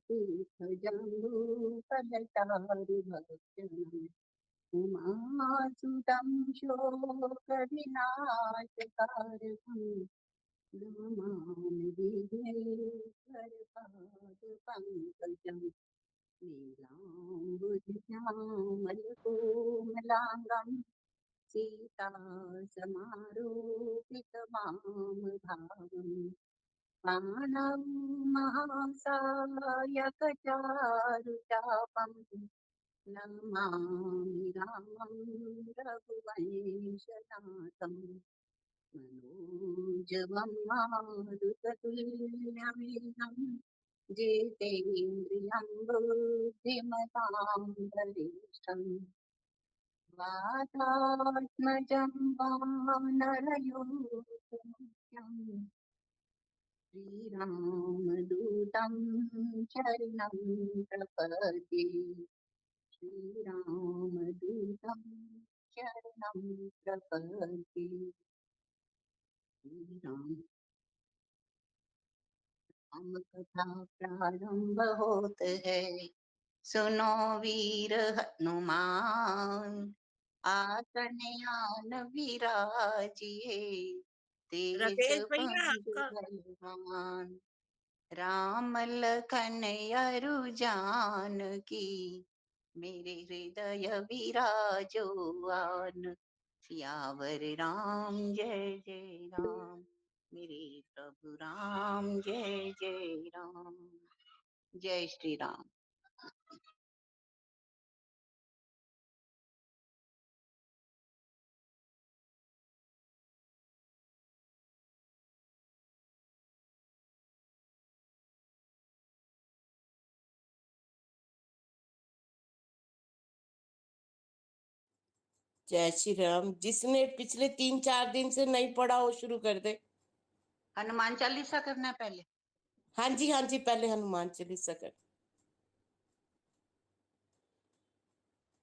तीर्थ जम्बू फलचारु भक्षण उमासुतं शोकविनाशकारकं नमामि विघ्नेश्वरपादपङ्कजम् नीलाम्बुजश्यामलकोमलाङ्गं सीतासमारोपितवामभागम् महासायकचारुचापम् नमामि रामं रघुवंशनाथम् मनोजवं मारुततुल्यवेगं जितेन्द्रियं बुद्धिमतां वरिष्ठम् वातात्मजं वानरयूथमुख्यम् श्रीरामदूतं शरणं प्रपद्ये श्रीरामदूतं शरणं प्रपद्ये श्रीराम राम कथा प्रारंभ होत है सुनो वीर हनुमान आसन आन विराजिए तेज राकेश भैया बंधु आपका बलवान राम लखन अरु जानकी मेरे हृदय विराजो आन सियावर राम जय जय राम मेरे प्रभु राम जय जय राम जय श्री राम। जय श्री राम। जिसने पिछले 3-4 दिन से नहीं पढ़ा हो शुरू कर दे। हनुमान चालीसा करना है पहले। हाँ जी हाँ जी, पहले हनुमान चालीसा कर।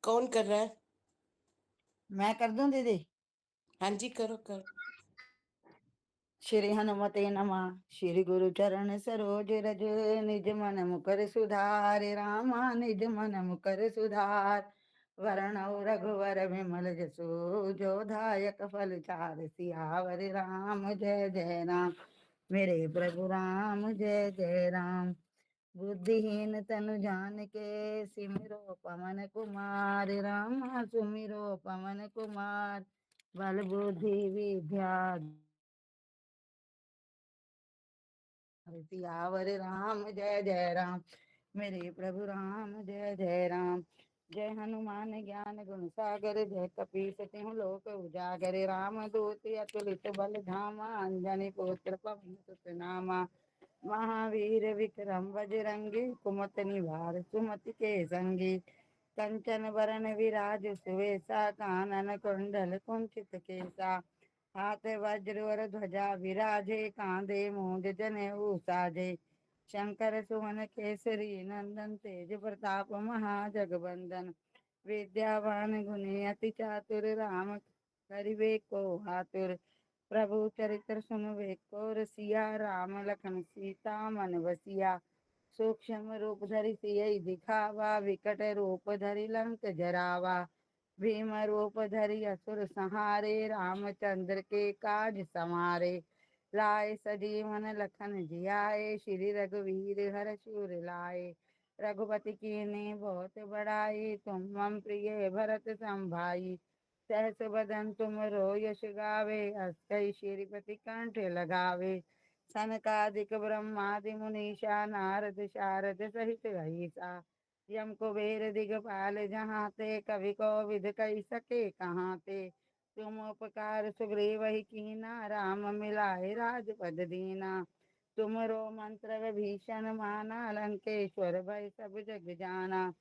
कौन कर रहा है? मैं कर दूं दीदी। हाँ जी, करो करो। श्री हनुमते नमः। श्री गुरु चरण सरोज रज निज मन मुकर सुधार रामा निज मन मुकर सुधार वरणौ रघुवर विमल जसु जो दायक फल चार सियावर राम जय जय राम मेरे प्रभु राम जय जय राम बुद्धिहीन तनु जान के सिमरो पवन कुमार राम सुमिरो पवन कुमार बल बुद्धि विद्या सियावर राम जय जय राम मेरे प्रभु राम जय जय राम जय हनुमान ज्ञान गुण सागर जय कपीस तिहु लोक उजागर राम दूत अतुलित बल धामा अंजनी पुत्र पवन सुत नामा महावीर विक्रम बजरंगी कुमत निवार सुमति के संगी कंचन वरण विराज सुवेशा कानन कुंडल कुंचित केसा हाथ वज्र और ध्वजा विराजे कांधे मूंज जनेऊ साजे शंकर सुवन केसरी नंदन तेज प्रताप महाजगबंदन विद्यावान गुणी अति चातुर राम करिवे को हातुर प्रभु चरित्र सुनवे को रसिया राम लखन सीता मन बसिया सूक्ष्म रूप धरि सियहि दिखावा विकट रूप धरि लंक जरावा भीम रूप धरि असुर संहारे रामचंद्र के काज समारे लाए सजीवन लखन जियाए श्री रघुवीर हर शिवर लाए रघुपति कीन्ही बहुत बड़ाई तुम मम प्रिय भरत संभाई सहस बदन तुम रो यश गावे अस्तै श्रीपति कंठ लगावे सनकादिक ब्रह्मादि मुनीषा नारद शारद सहित अहिसा यम कुबेर दिगपाल जहाँ ते कवि को विद कही सके कहाँ ते तुम उपकार सुग्रीव ही कीना राम मिलाए राजपद दीना तुमरो मंत्र विभीषण माना लंकेश्वर भय सब जग जाना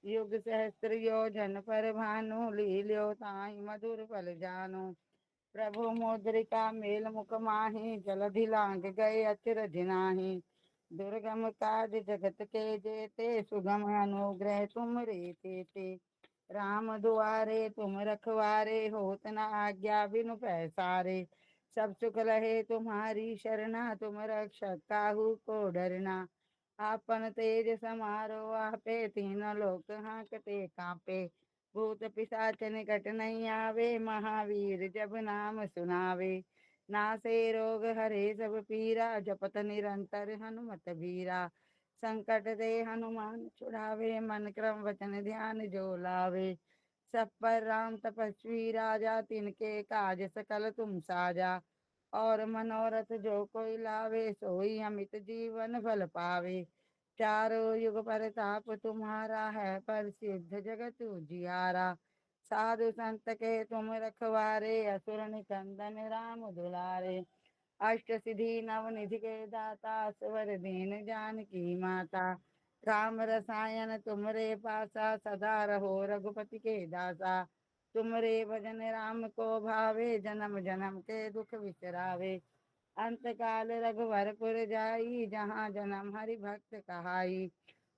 युग सहस्त्र योजन पर भानु लील्यो ताहि मधुर फल जानो प्रभु मुद्रिका मेल मुख माहि जलधि लांग गए अचरज नाही दुर्गम काज जगत के जेते सुगम अनुग्रह तुम रे तेते राम दुआरे तुम रखवारे होत न आज्ञा बिनु पैसारे सब सुख लहे तुम्हारी शरणा तुम रक्षक काहू को डरना आपन तेज समारो आपे, तीनों लोक हांकते कांपे। भूत पिशाच निकट नहीं आवे, महावीर जब नाम सुनावे। नासे रोग हरे सब पीरा, जपत निरंतर हनुमत बीरा। संकट दे हनुमान छुड़ावे, मन क्रम वचन ध्यान जो लावे। सब पर राम तपस्वी राजा, तिनके काज सकल तुम साजा। और मनोरथ जो कोई लावे, सोई अमित जीवन फल पावे। चारों युग परताप तुम्हारा है, प्रसिद्ध जगत उजियारा। साधु संत के तुम रखवारे, असुर निकंदन राम दुलारे। अष्ट सिद्धि नव निधि के दाता, स्वर दीन जानकी माता। राम रसायन तुमरे पासा, सदा रहो रघुपति के दासा। तुमरे भजन राम को भावे, जन्म जन्म के दुख बिसरावे। अंत काल रघुवरपुर जाई, जहाँ जन्म हरि भक्त कहाई।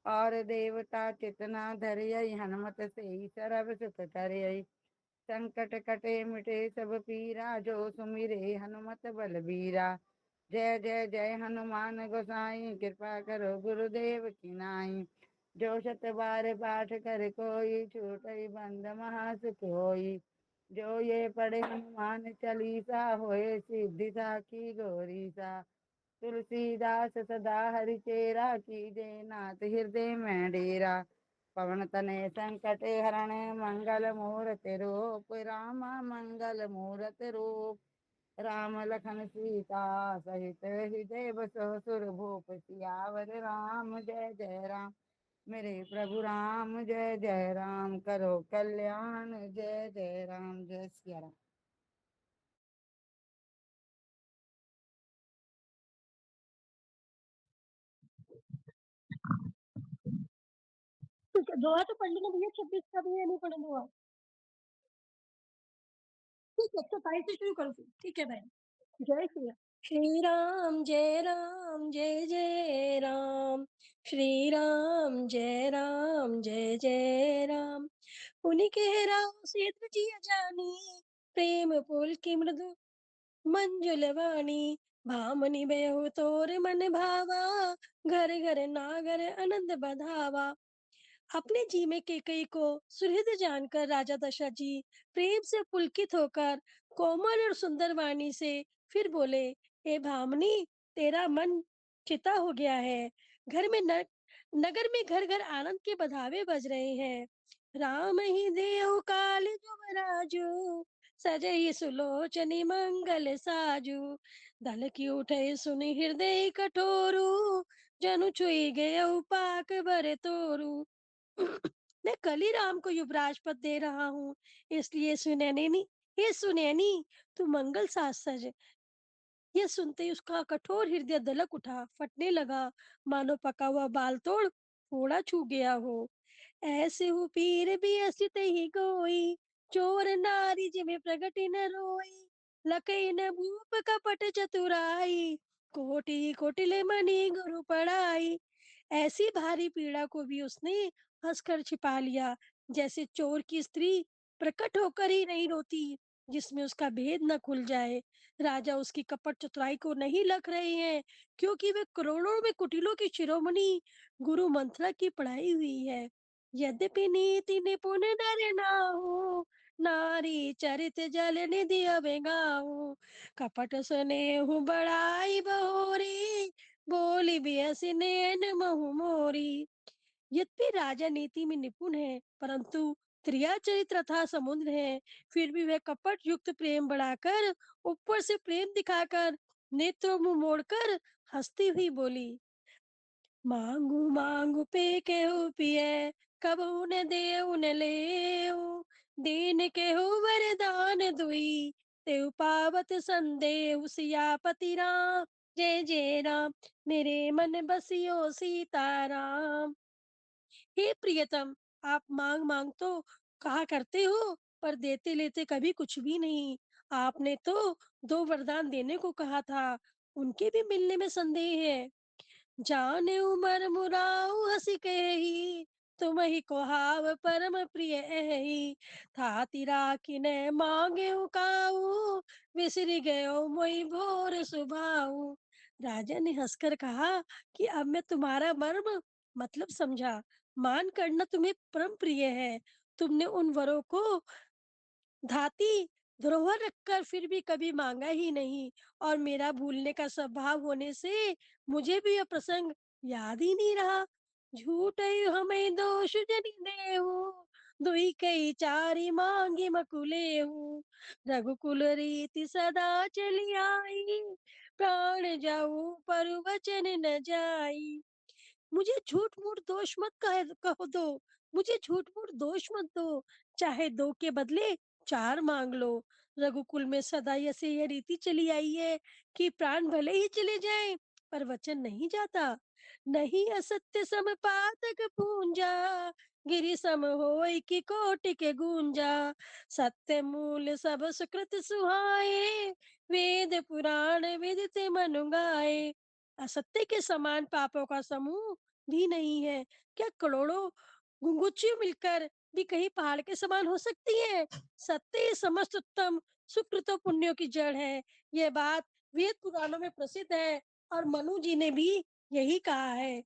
और देवता चितना धरियई, हनुमत से ही सर्व सुख करई। संकट कटे मिटे सब पीरा, जो सुमिरे हनुमत बलबीरा। जय जय जय हनुमान गोसाई, कृपा करो गुरुदेव की नाई। जो शत बार पाठ कर कोई, छूटई बंद महासुख होई। जो ये पढ़े हनुमान चालीसा, होए सिद्धि साखी गौरीसा। तुलसीदास सदा हरि चेरा, कीजे नाथ हृदय में डेरा। पवन तनय संकट हरण, मंगल मूर्ति रूप रामा, मंगल मूर्ति रूप। राम लखन सीता सहित हृदय बसो, सुर भूप सियावर राम। जय जय राम, मेरे प्रभु राम जय जय राम। करो कल्याण जय जय राम, जय सिया राम। ठीक है, दोहा तो पढ़ लेना भैया, 26 का भी ये नहीं पढ़े दोहा। ठीक है, 27 से शुरू करो फिर। ठीक है भाई। जय श्री राम। श्री राम जय राम जय जय राम। श्री राम जय राम जय जय राम। उन्हीं के राम से जिया जानी, प्रेम पुल की मृदु मंजुल वाणी। भामनी बेहु तोर मन भावा, घर घर नागर आनंद बधावा। अपने जी में केकई को सुहृद जानकर राजा दशरथ जी प्रेम से पुलकित होकर कोमल और सुंदर वाणी से फिर बोले, हे भामनी, तेरा मन चिता हो गया है। घर में नगर में घर घर आनंद के बधावे बज रहे हैं। राम ही देव काल जुबराजू, सजई सुलोचनी मंगल साजू। दल की उठे सुनि हृदय कठोरू, जनु छुई गए पाक बर तोरू। मैं कल ही राम को युवराज पद दे रहा हूँ, इसलिए सुनैनी, हे सुनैनी, तू मंगल साज सज। यह सुनते ही उसका कठोर हृदय दलक उठा, फटने लगा, मानो पका हुआ बाल तोड़ फोड़ा छू गया हो। ऐसे हूँ पीर भी असित ही कोई, चोर नारी जिमे प्रगति न रोई। लकई न भूप कपट चतुराई, कोटि कोटिले मणि गुरु पढ़ाई। ऐसी भारी पीड़ा को भी उसने हंसकर छिपा लिया, जैसे चोर की स्त्री प्रकट होकर ही नहीं रोती, जिसमें उसका भेद न खुल जाए। राजा उसकी कपट चतुराई को नहीं लख रहे हैं, क्योंकि वे करोड़ों में कुटिलों की शिरोमणि गुरु मंत्रा की पढ़ाई हुई है। यद्यपि नीति निपुण नर ना हो, नारी चरित जल निधि अबेगाहू। कपट स्नेहु बड़ाई बहोरी, बोली बियसि नैन महु मोरी। यद्यपि राजा नीति में निपुण है, परंतु त्रिया चरित्र तथा समुद्र है, फिर भी वह कपट युक्त प्रेम बढ़ाकर, ऊपर से प्रेम दिखाकर, नेत्रों मुंह मोड़कर हंसती हुई बोली, मांगू मांगू पे केहू पिए, कबहू न देऊ न लेऊ। दीन केहू वरदान दुई, तेऊ पावत संदेहु। सियापति राम जय जय राम, मेरे मन बसियो सीताराम। हे प्रियतम, आप मांग मांग तो कहा करते हो, पर देते लेते कभी कुछ भी नहीं। आपने तो 2 वरदान देने को कहा था, उनके भी मिलने में संदेह है। जाने उमर मुराऊ हसी कही, तुम ही को हाव परम प्रिय एहि। था तिरा किने मांगे काऊ, विसरी गयो मोई भोर सुभाऊ। राजा ने हंसकर कहा कि अब मैं तुम्हारा मर्म मतलब समझा। मान करना तुम्हें परम प्रिय है। तुमने उन वरों को धाती धरोहर रखकर फिर भी कभी मांगा ही नहीं, और मेरा भूलने का स्वभाव होने से मुझे भी यह प्रसंग याद ही नहीं रहा। झूठ हमें दोष जनि देहु, दुई कई चारि मांगी मकुले हूँ। रघुकुल रीति सदा चली आई, प्राण जाऊ पर वचन न जाई। मुझे झूठ-मूठ दोष मत कहो दो, मुझे झूठ-मूठ दोष मत दो, चाहे 2 के बदले 4 माँग लो। रघुकुल में सदा ऐसे ये रीति चली आई है कि प्राण भले ही चले जाएँ, पर वचन नहीं जाता। नहीं असत्य सम पातक पूंजा, गिरि सम होई की कोटि के गूंजा। सत्य मूल सब सुकृत सुहाए, वेद पुराण विदित मनु गाए। असत्य के समान पापों का समूह भी नहीं है। क्या करोड़ों गुंगुचियों मिलकर भी कहीं पहाड़ के समान हो सकती है? सत्य ही समस्त उत्तम सुकृतों पुण्यों की जड़ है। यह बात वेद पुराणों में प्रसिद्ध है, और मनु जी ने भी यही कहा है।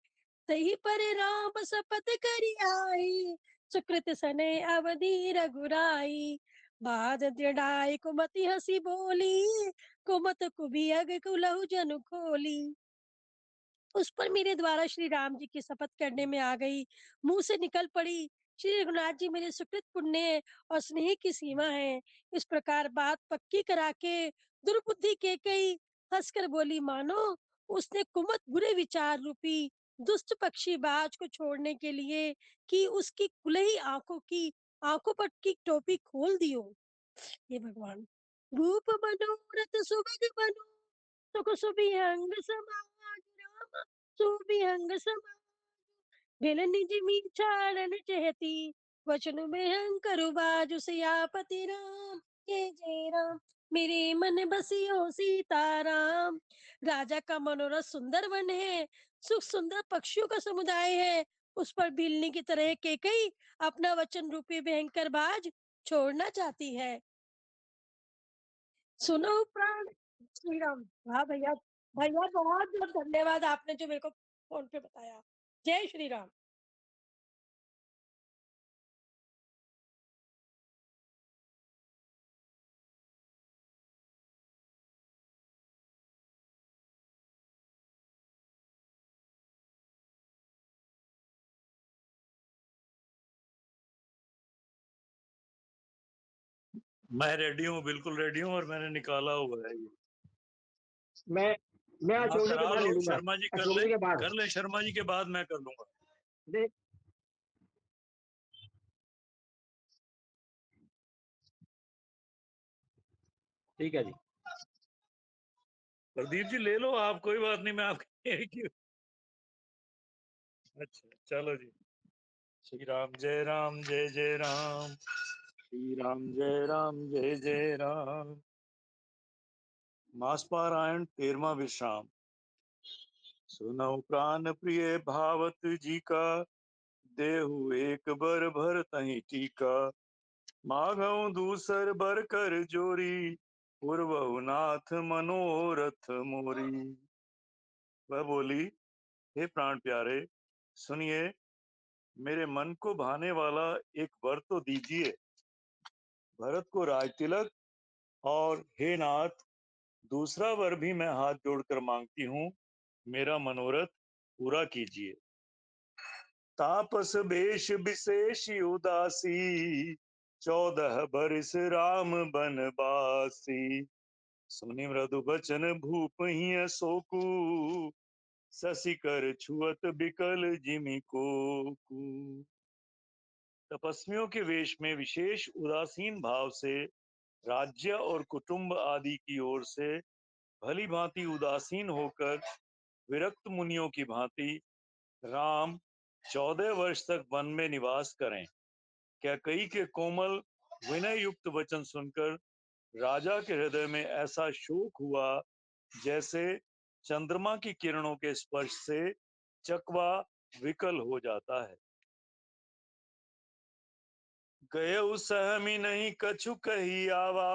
तही पर राम शपथ करी आई, सुकृत सने अवधि रघुराई। बाद दृढ़ाई कुमति हंसी बोली, कुमत कुबियग कुलहु जनु खोली। उस पर मेरे द्वारा श्री राम जी की शपथ करने में आ गई, मुंह से निकल पड़ी। श्री रघुनाथ जी मेरे सुकृत पुण्य और स्नेह की सीमा है। इस प्रकार बात पक्की करा के दुर्बुद्धि के कई हंसकर बोली, मानो उसने कुमत बुरे विचार रूपी दुष्ट पक्षी बाज को छोड़ने के लिए कि उसकी कुलही आंखों पर की टोपी खोल दियो। हे भगवान! रूप मनोरथ सुभग बनु, सुख सुबियंग समाज राम, सुबियंग समाज। बिन निज मीछाड़न चहती, वचन में हंकरु बाजु सियापति राम। जय राम, मेरे मन बसियो सीताराम। राजा का मनोरथ सुंदर वन है, सुख सुंदर पक्षियों का समुदाय है। उस पर बिल्ली की तरह केकई अपना वचन रूपी भयंकर बाज छोड़ना चाहती है। सुनो प्राण श्री राम। वाह भैया, भैया बहुत बहुत धन्यवाद, आपने जो मेरे को फोन पे बताया। जय श्री राम। मैं रेडी हूँ, बिल्कुल रेडी हूँ, और मैंने निकाला हुआ है ये। मैं आप अशोक जी के करा बाद ले लो, लूंगा। शर्मा जी अशोक जी के बाद कर ले, शर्मा जी के बाद मैं कर लूंगा। देख, ठीक है जी। प्रदीप जी ले लो आप, कोई बात नहीं, मैं आपके अच्छा चलो जी। श्री राम जय जय राम, श्री राम जय जय राम। मास पारायण 13वां विश्राम। सुनो प्राण प्रिय भावत जी का, देहु एक बर भर तही टीका। माघऊ दूसर बर कर जोरी, पूर्वहु नाथ मनोरथ मोरी। वह बोली, हे प्राण प्यारे, सुनिए, मेरे मन को भाने वाला एक वर तो दीजिए। भरत को राज तिलक, और हे नाथ, दूसरा वर भी मैं हाथ जोड़कर मांगती हूँ, मेरा मनोरथ पूरा कीजिए। तापस बेश विशेष उदासी, 14 बरिस राम बनवासी। सुनि मृदु बचन भूप ही सोकू, शशि कर छुअत बिकल जिमि कोकू। तपस्वियों के वेश में विशेष उदासीन भाव से, राज्य और कुटुंब आदि की ओर से भली भांति उदासीन होकर, विरक्त मुनियों की भांति राम 14 वर्ष तक वन में निवास करें। कैकेयी के कोमल विनय युक्त वचन सुनकर राजा के हृदय में ऐसा शोक हुआ, जैसे चंद्रमा की किरणों के स्पर्श से चकवा विकल हो जाता है। गए सहमी नहीं कछु कही आवा,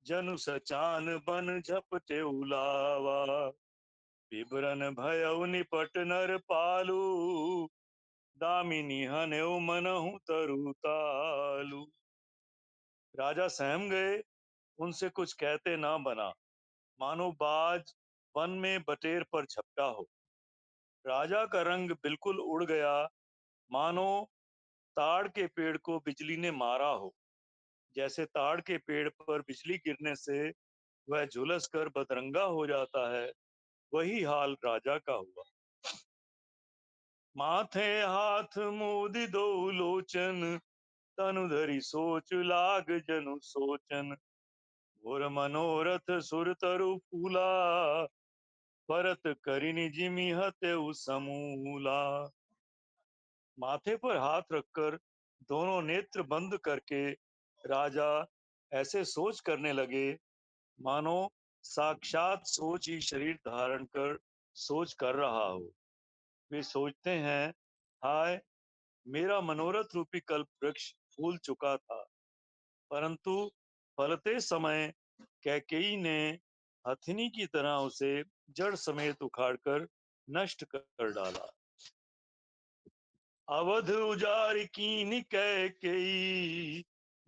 जनु सचान बन झपटे उलावा। विभरन भयउ निपट नर पालू, दामिनी हनेउ मनहु तरुतालु। राजा सहम गए, उनसे कुछ कहते ना बना, मानो बाज वन में बटेर पर झपटा हो। राजा का रंग बिल्कुल उड़ गया, मानो ताड़ के पेड़ को बिजली ने मारा हो। जैसे ताड़ के पेड़ पर बिजली गिरने से वह झुलस कर बदरंगा हो जाता है, वही हाल राजा का हुआ। माथे हाथ मोदि दो लोचन, तनु धरि सोच लाग जनु सोचन। घोर मनोरथ सुर तरु फूला, परत करिनि जिमि हतेउ समूला। माथे पर हाथ रखकर दोनों नेत्र बंद करके राजा ऐसे सोच करने लगे, मानो साक्षात सोच ही शरीर धारण कर सोच कर रहा हो। वे सोचते हैं, हाय, मेरा मनोरथ रूपी कल्प वृक्ष फूल चुका था, परंतु फलते समय कैकेयी ने हथिनी की तरह उसे जड़ समेत उखाड़कर नष्ट कर डाला। अवध उजाड़ कीनि कैकेयी,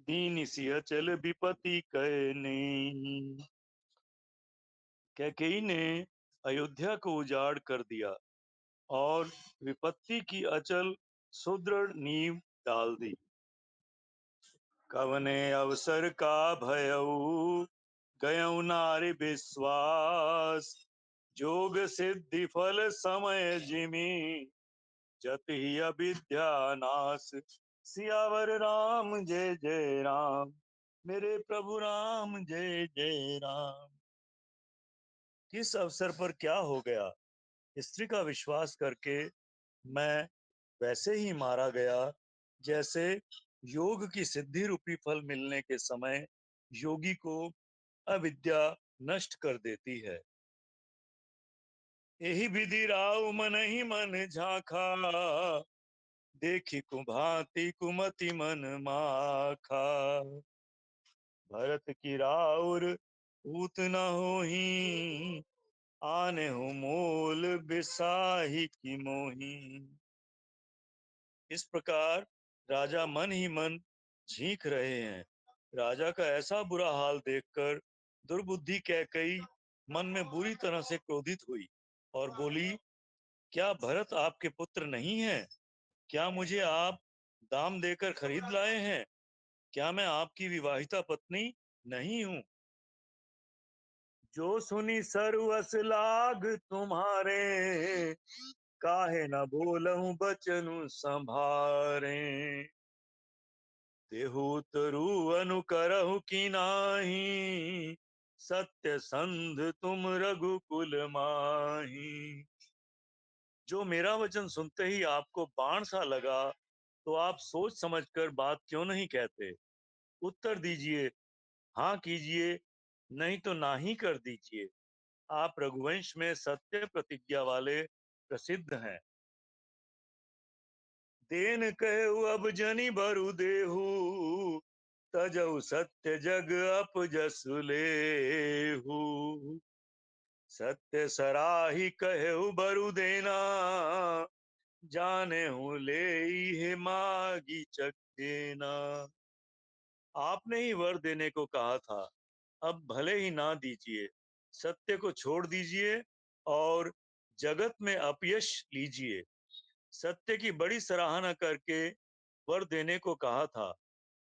दीन सिय चल विपति कह नहीं। कैकेयी ने अयोध्या को उजाड़ कर दिया और विपत्ति की अचल सुदृढ़ नींव डाल दी। कवने अवसर का भयऊ, गयऊ नारि विश्वास। जोग सिद्धि फल समय जिमि, जत ही अविद्या नाश। सियावर राम जय जय राम, मेरे प्रभु राम जय जय राम। किस अवसर पर क्या हो गया, स्त्री का विश्वास करके मैं वैसे ही मारा गया, जैसे योग की सिद्धि रूपी फल मिलने के समय योगी को अविद्या नष्ट कर देती है। यही विधि राव मन ही मन झांखा, देखी कुभांति कुमति मन माखा। भरत की राउर पूत न होही, आने हो मोल बिसाही की मोही। इस प्रकार राजा मन ही मन झींक रहे हैं। राजा का ऐसा बुरा हाल देखकर दुर्बुद्धि कैकेयी मन में बुरी तरह से क्रोधित हुई और बोली, क्या भरत आपके पुत्र नहीं है? क्या मुझे आप दाम देकर खरीद लाए हैं? क्या मैं आपकी विवाहिता पत्नी नहीं हूँ? जो सुनी सरवस लाग तुम्हारे, काहे न बोलहूं बचनु संभारे। देहु तरु अनुकरहु की नाही, सत्य संध तुम रघुकुल माही। जो मेरा वचन सुनते ही आपको बाण सा लगा, तो आप सोच समझकर बात क्यों नहीं कहते? उत्तर दीजिए, हाँ कीजिए, नहीं तो ना ही कर दीजिए। आप रघुवंश में सत्य प्रतिज्ञा वाले प्रसिद्ध हैं। देन कहु अब जनि बरु देहु, तजऊ सत्य जग अपजसु लेहु। सत्य सराही कहु बरु देना, जाने हूँ ले हे मागी चक देना। आपने ही वर देने को कहा था, अब भले ही ना दीजिए। सत्य को छोड़ दीजिए और जगत में अपयश लीजिए। सत्य की बड़ी सराहना करके वर देने को कहा था,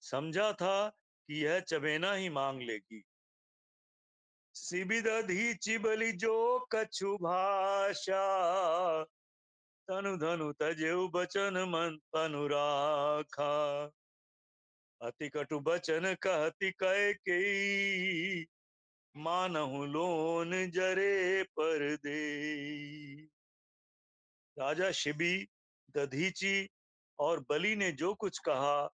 समझा था कि यह चबेना ही मांग लेगी। सिबिदधि चिबली जो कछु भाषा, तनु धनु तजेउ बचन मन तनु राखा। अति कटु बचन कहती कैकेयी, मानहु लोन जरे पर दे। राजा शिबी, दधीची और बलि ने जो कुछ कहा,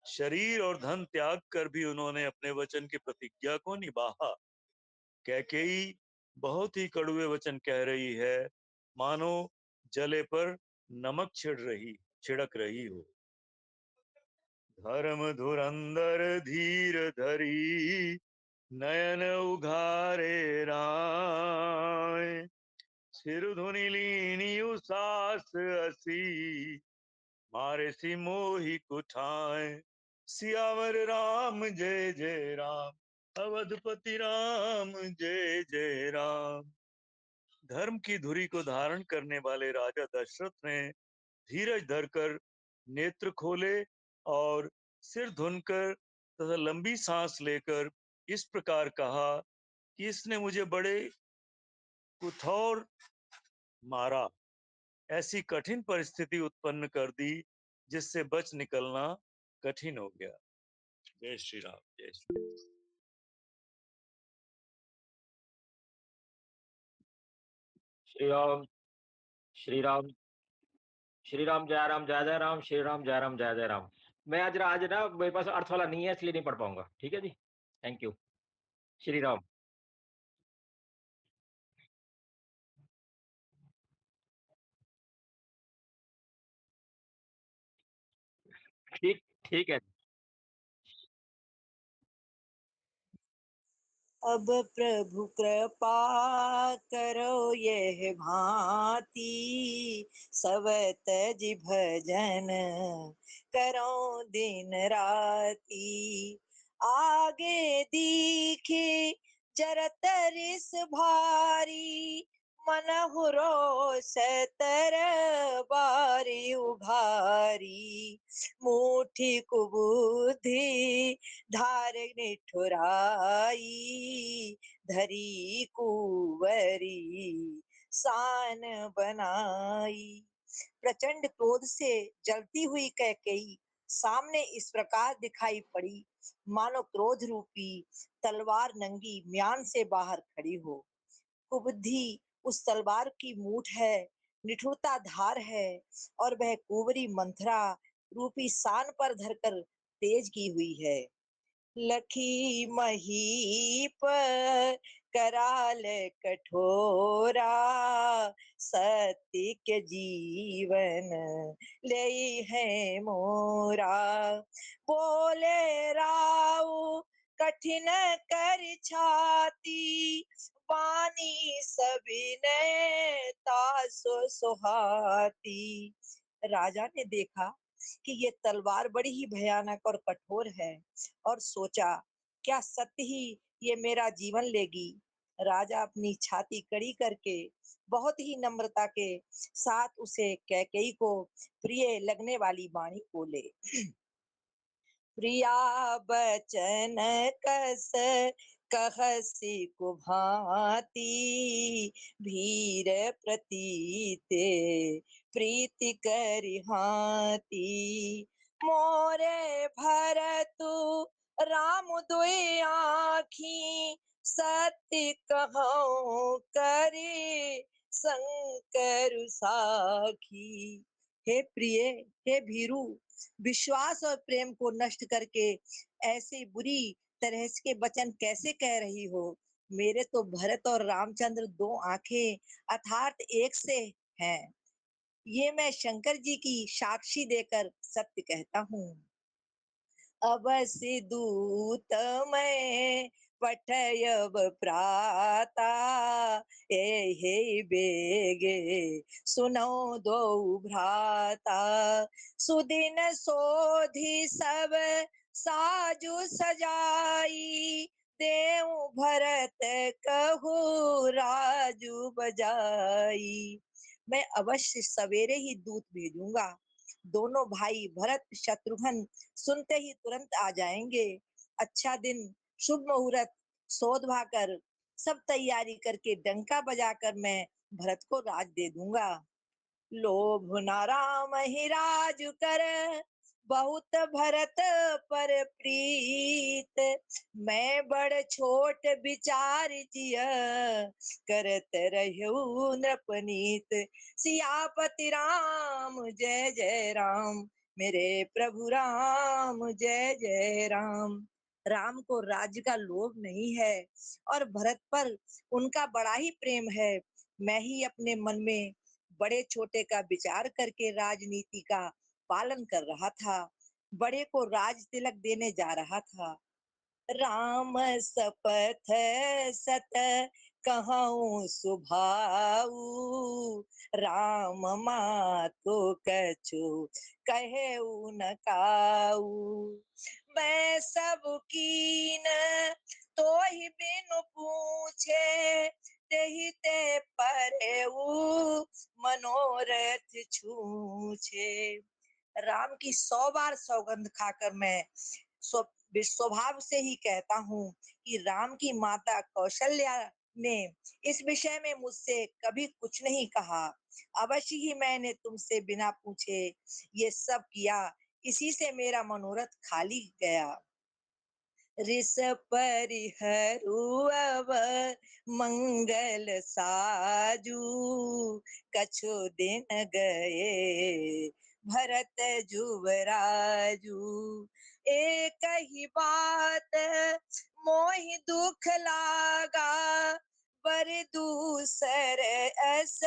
शरीर और धन त्याग कर भी उन्होंने अपने वचन की प्रतिज्ञा को निभाया। कैकेयी बहुत ही कड़वे वचन कह रही है, मानो जले पर नमक छिड़क रही हो। धर्म धुरंधर धीर धरी, नयन उघारे राय, सिर धुनि लीनी उसास असी, मारे सी मोहि कुठाय। सियावर राम जय जय राम, अवधपति राम जय जय राम। धर्म की धुरी को धारण करने वाले राजा दशरथ ने धीरज धरकर नेत्र खोले और सिर धुनकर तथा लंबी सांस लेकर इस प्रकार कहा कि इसने मुझे बड़े कुथौर मारा, ऐसी कठिन परिस्थिति उत्पन्न कर दी जिससे बच निकलना कठिन हो गया। जय श्री राम। जय श्री राम। श्री राम श्री राम श्री राम जय राम जय जय राम, श्री राम जय राम जय जय राम। मैं आज ना मेरे पास अर्थ वाला नहीं है, इसलिए नहीं पढ़ पाऊंगा। ठीक है जी, थैंक यू। श्री राम। ठीक ठीक है। अब प्रभु कृपा करो यह भांति, सब तज भजन करो दिन राती। आगे दीखे जरत रिस भारी, मनहु रोष तर बारी उघारी। मुठी कुबुद्धि धार निठुराई, धरी कुंवरी सान बनाई। प्रचंड क्रोध से जलती हुई कैकेयी सामने इस प्रकार दिखाई पड़ी, मानो क्रोध रूपी तलवार नंगी म्यान से बाहर खड़ी हो। कुबुद्धि उस तलवार की मूठ है, निठुरता धार है, और वह कुंवरी मंथरा रूपी सान पर धरकर तेज की हुई है। लखी महीप कराल कठोरा, सत्य के जीवन ले है मोरा। बोले राव कठिन कर छाती, पानी सविनय तासो सुहाती। राजा ने देखा कि ये तलवार बड़ी ही भयानक और कठोर है, और सोचा क्या सत्य ही ये मेरा जीवन लेगी। राजा अपनी छाती कड़ी करके बहुत ही नम्रता के साथ उसे कैकेयी को प्रिय लगने वाली वाणी बोले। प्रिया बचन कस कहसी कुभाती, भीर प्रतीते प्रीति करिहाती। मोरे भरतु राम दुई आँखी, सत्य कहूँ करी शंकर साखी। हे प्रिय, हे भीरू, विश्वास और प्रेम को नष्ट करके ऐसे बुरी तरह के वचन कैसे कह रही हो। मेरे तो भरत और रामचंद्र दो आंखें अर्थात एक से हैं। ये मैं शंकर जी की साक्षी देकर सत्य कहता हूँ। अवश्य दूत मैं पठयब प्राता, हे बेगे सुनो दो भ्राता। सुदिन सोधि सब साजु सजाई, देव भरत कहू राजू बजाई। मैं अवश्य सवेरे ही दूत भेजूंगा। दोनों भाई भरत शत्रुघ्न सुनते ही तुरंत आ जाएंगे। अच्छा दिन, शुभ मुहूर्त सोधवा कर सब तैयारी करके डंका बजाकर मैं भरत को राज दे दूंगा। लोभ न राम ही राज कर, बहुत भरत पर प्रीत। मैं बड़ छोट विचार जिया, करत रहू नृपनीत। सियापति राम जय जय राम, मेरे प्रभु राम जय जय राम। राम को राज्य का लोभ नहीं है और भरत पर उनका बड़ा ही प्रेम है। मैं ही अपने मन में बड़े छोटे का विचार करके राजनीति का पालन कर रहा था, बड़े को राज तिलक देने जा रहा था। राम सपथ सत कहूँ सुभाऊ, राम मातो कछु कहे न काऊ। मैं सब कीन तो ही बिनु पूछे, तेहि ते परेऊ मनोरथ छूछे। राम की 100 बार सौगंध खाकर मैं स्वभाव से ही कहता हूँ कि राम की माता कौशल्या ने इस विषय में मुझसे कभी कुछ नहीं कहा। अवश्य ही मैंने तुमसे बिना पूछे ये सब किया, इसी से मेरा मनोरथ खाली गया। रिस परिहरु अवर मंगल साजू, कछु दिन गए भरत जुवराजू। एक ही बात मोहि दुख लागा, पर दूसर अस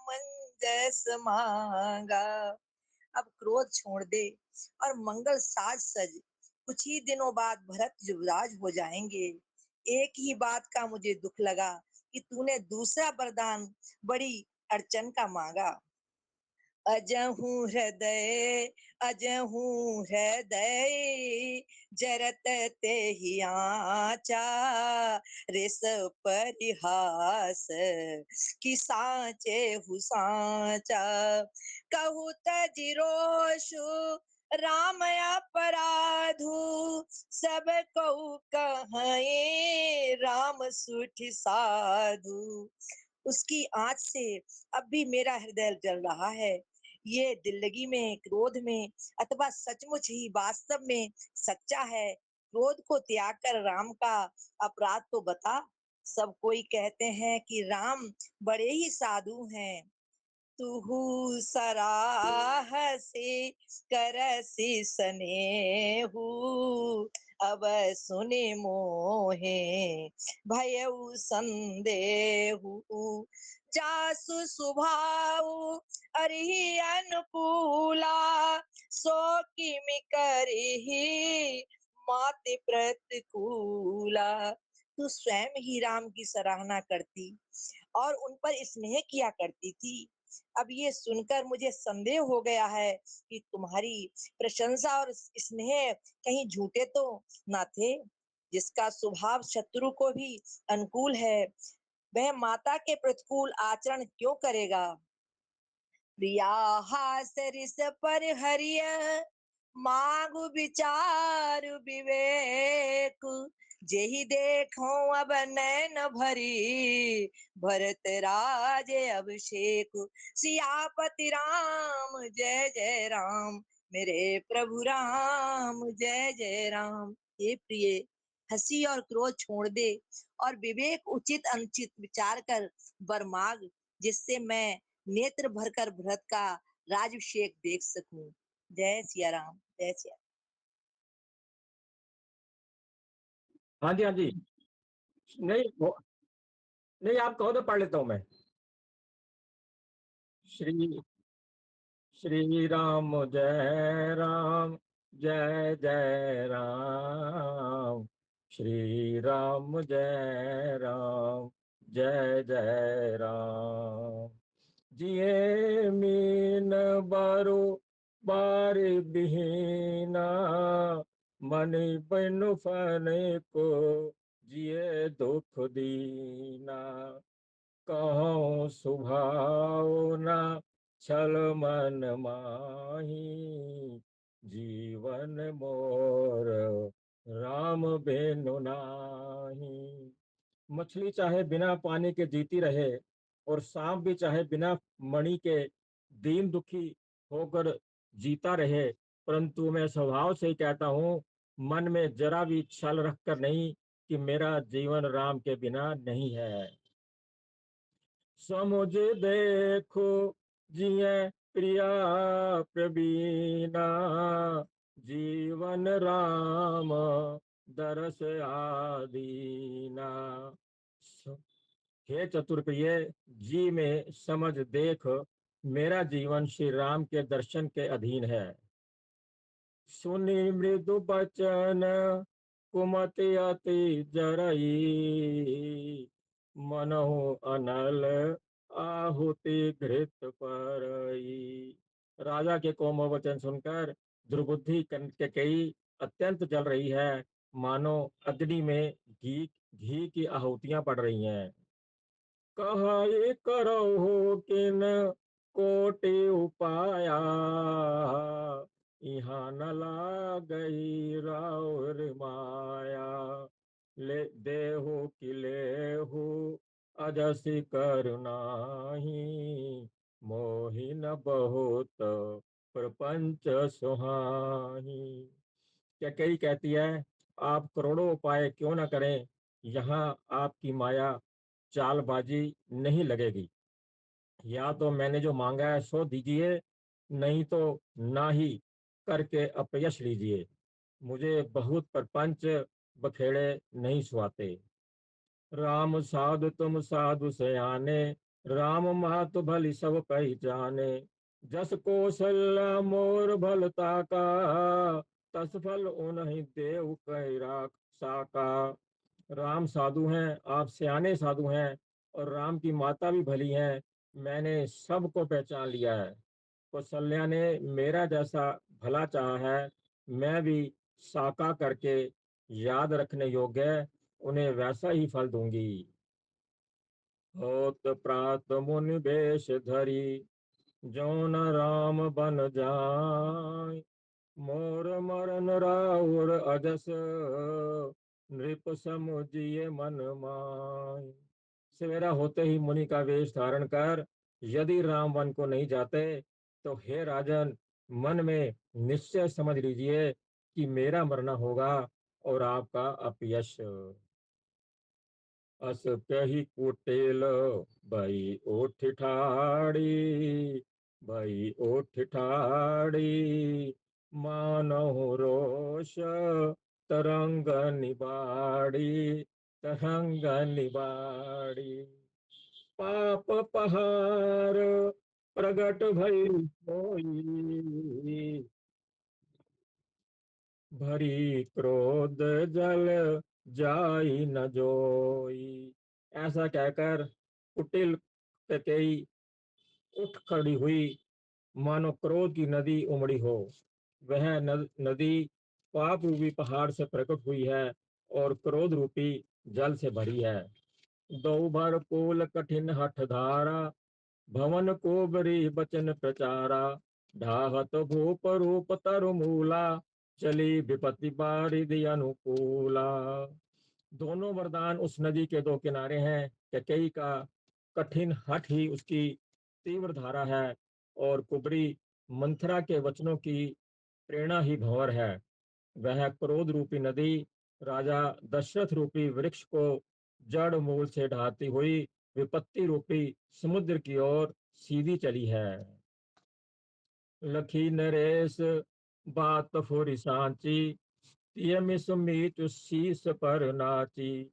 मंजस मांगा। अब क्रोध छोड़ दे और मंगल साज सज, कुछ ही दिनों बाद भरत युवराज हो जाएंगे। एक ही बात का मुझे दुख लगा कि तूने दूसरा वरदान बड़ी अड़चन का मांगा। अजहू हृदय जरत ते ही आचा, रिस परिहास कि साचे हु साचा। कहू तजिरोषु राम अपराधु, सब कहू कहे राम सुठ साधु। उसकी आंच से अब भी मेरा हृदय जल रहा है। ये दिल्लगी में, क्रोध में अथवा सचमुच ही वास्तव में सच्चा है? क्रोध को त्याग कर राम का अपराध तो बता। सब कोई कहते हैं कि राम बड़े ही साधु हैं। तुहु सराहसी करसी स्नेहु, अब सुने मोहे भयउ संदेहु। जासु सुभाऊ अरिहि अनुकूला, सो किमि करहि माति प्रतिकूला। तू स्वयं ही राम की सराहना करती और उन पर स्नेह किया करती थी। अब ये सुनकर मुझे संदेह हो गया है कि तुम्हारी प्रशंसा और स्नेह कहीं झूठे तो ना थे। जिसका स्वभाव शत्रु को भी अनुकूल है, वह माता के प्रतिकूल आचरण क्यों करेगा? प्रिया हास रिस पर हरिय मांगु विचार विवेक, जेहि देखो अब नैन भरी भरत राज अभिषेक। सियापति राम जय जय राम, मेरे प्रभु राम जय जय राम। हे प्रिय, हंसी और क्रोध छोड़ दे और विवेक उचित अनुचित विचार कर वर मांग, जिससे मैं नेत्र भरकर भरत का राजभिषेक देख सकूं। जय सिया राम, जय सिया। हाँ जी, हाँ जी। नहीं, आप कहो तो पढ़ लेता हूँ मैं। श्री श्री राम जय राम, जय जय राम। श्री राम जय राम, जय जय राम। जिये मीन बारो बार बिहीना, मनि बिनु फने को जिये दुख दीना। कहूँ सुभावना छल मन माही, जीवन मोर राम बिनु नाही। मछली चाहे बिना पानी के जीती रहे और सांप भी चाहे बिना मणि के दीन दुखी होकर जीता रहे, परंतु मैं स्वभाव से ही कहता हूँ, मन में जरा भी छल रखकर नहीं, कि मेरा जीवन राम के बिना नहीं है। समुझ देखो जिये प्रिया प्रवीणा, जीवन राम दरस आदीना। हे चतुर्प्रिय, जी में समझ देख, मेरा जीवन श्री राम के दर्शन के अधीन है। सुनि मृदु बचन कुमति अति जरई, मनहु अनल आहुति घृत परई। राजा के कोमल वचन सुनकर दुर्बुद्धि कैकेयी अत्यंत जल रही है, मानो अग्नि में घी घी की आहुतियां पड़ रही हैं। कहाई करो हो किन कोटि उपाया, यहाँ न लागई राउर माया। ले देहु कि लेहु अजसि करुणाही, मोहि न बहुत प्रपंच सुहाही। कैकेयी कहती है, आप करोड़ों उपाय क्यों न करें, यहाँ आपकी माया चालबाजी नहीं लगेगी। या तो मैंने जो मांगा है सो दीजिए, नहीं तो ना ही करके अपयश लीजिए। मुझे बहुत प्रपंच बखेड़े नहीं सुहाते। राम साधु तुम साधु सयाने, राम मातु भली सब पहचाने। जस कौशल्या मोर भलता का, तस फल उन्हीं देव कह राख साका। राम साधु हैं, आप सियाने साधु हैं, और राम की माता भी भली हैं। मैंने सबको पहचान लिया है। कौशल्या ने मेरा जैसा भला चाहा है, मैं भी साका करके याद रखने योग्य उन्हें वैसा ही फल दूंगी। होत प्रात मुनि वेश धरी, जो न राम बन जाय। मोर मरन राउर अजस, नृप समुझिए मन माय। सवेरा होते ही मुनि का वेश धारण कर यदि राम वन को नहीं जाते, तो हे राजन, मन में निश्चय समझ लीजिए कि मेरा मरना होगा और आपका अपयश। अस कही कुटिल भई उठ ठाड़ी, भई उठ ठाड़ी। मानहु रोष तरंग निबाड़ी, तरंग निबाड़ी। पाप पहार प्रगट भई सोई, भरी क्रोध जल जाई न जोई। ऐसा कहकर कुटिल कैकेयी उठ खड़ी हुई, मानो क्रोध की नदी उमड़ी हो। वह नदी पाप रूपी पहाड़ से प्रकट हुई है और क्रोध रूपी जल से भरी है। दो भर कूल कठिन हठ धारा, भवन को बरी बचन प्रचारा। ढाहत भूप रूप तरु मूला, चली विपत्ति बारिधि अनुकूला। दोनों वरदान उस नदी के दो किनारे हैं। कैकेयी का कठिन हठ ही उसकी तीव्र धारा है, और कुबरी मंथरा के वचनों की प्रेरणा ही भंवर है। वह क्रोध रूपी नदी राजा दशरथ रूपी वृक्ष को जड़ मूल से ढाती हुई विपत्ति रूपी समुद्र की ओर सीधी चली है। लखी नरेश बात फुरी सांची, तियमि सुमीत शीस पर नाची।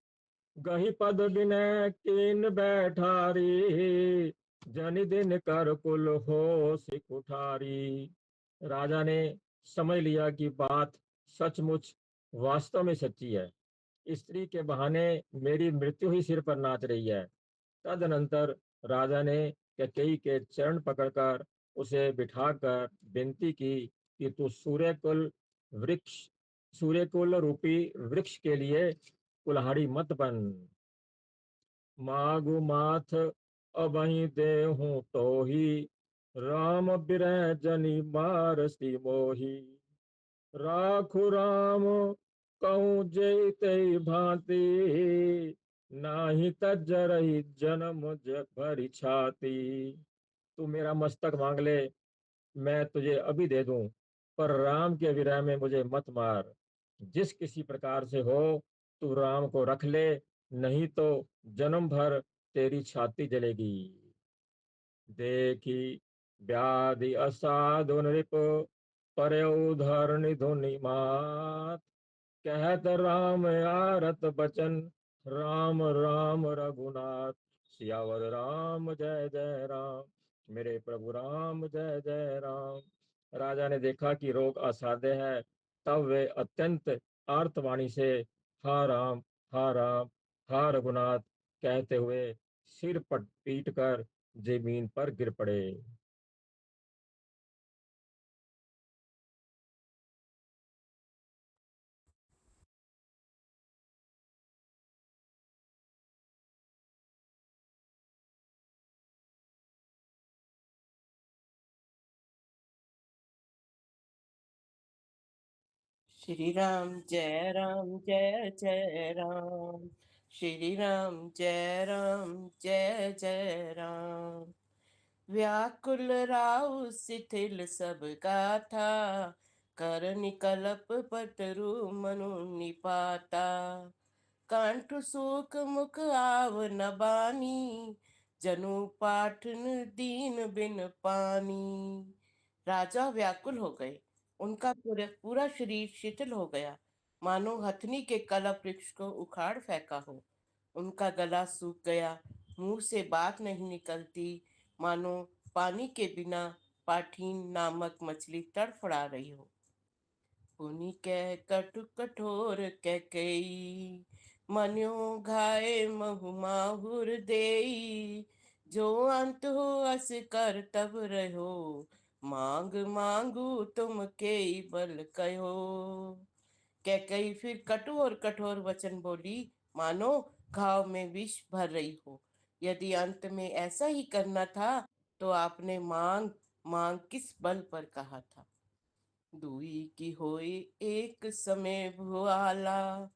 गही पद विनय कीन बैठारी, जनि दिन कर कुल हो सिख उठारी। राजा ने समझ लिया कि बात सचमुच वास्तव में सच्ची है। स्त्री के बहाने मेरी मृत्यु ही सिर पर नाच रही है। तदनंतर राजा ने कैकेयी के चरण पकड़कर उसे बिठाकर विनती की कि तू सूर्यकुल रूपी वृक्ष के लिए कुल्हाड़ी मत बन। मागु माथ अबहि देहूं तो ही, राम बिरह जनि मारसी मोही। राखु राम कहूँ जैते भांति, नाही तजरही जन्म भरी छाती। तू मेरा मस्तक मांग ले, मैं तुझे अभी दे दूं, पर राम के विरह में मुझे मत मार। जिस किसी प्रकार से हो तू राम को रख ले, नहीं तो जन्म भर तेरी छाती जलेगी। देखी व्याधि असाधु नृप, परयउ धरणी धुनि मात। कहत राम आरत बचन, राम राम रघुनाथ। सियावर राम जय जय राम, मेरे प्रभु राम जय जय राम। राजा ने देखा कि रोग असाध्य है, तब वे अत्यंत आर्तवाणी से हा राम, हा रघुनाथ कहते हुए सिर पट पीट कर जमीन पर गिर पड़े। श्री राम जय जय राम। श्री राम जय जय राम। व्याकुल राउ शिथिल सब गाथा, करनि कलप पतरु मनु निपाता। कंठ सूक मुख आव न बानी, जनु पाठन दीन बिन पानी। राजा व्याकुल हो गए। उनका पूरा पूरा शरीर शिथिल हो गया, मानो हथनी के कलप वृक्ष को उखाड़ फेंका हो। उनका गला सूख गया, मुंह से बात नहीं निकलती, मानो पानी के बिना पाठीन नामक मछली तड़फड़ा रही हो। पुनि कह कटु कठोर कह कई, मन्यो घाय महु माहुर देई। जो अंत हो अस कर तब रहो, मांग मांगू तुम के बल कहो। कैकई फिर कटु और कठोर वचन बोली, मानो घाव में विष भर रही हो। यदि अंत में ऐसा ही करना था तो आपने मांग मांग किस बल पर कहा था। दुई की होई एक समय भुआला,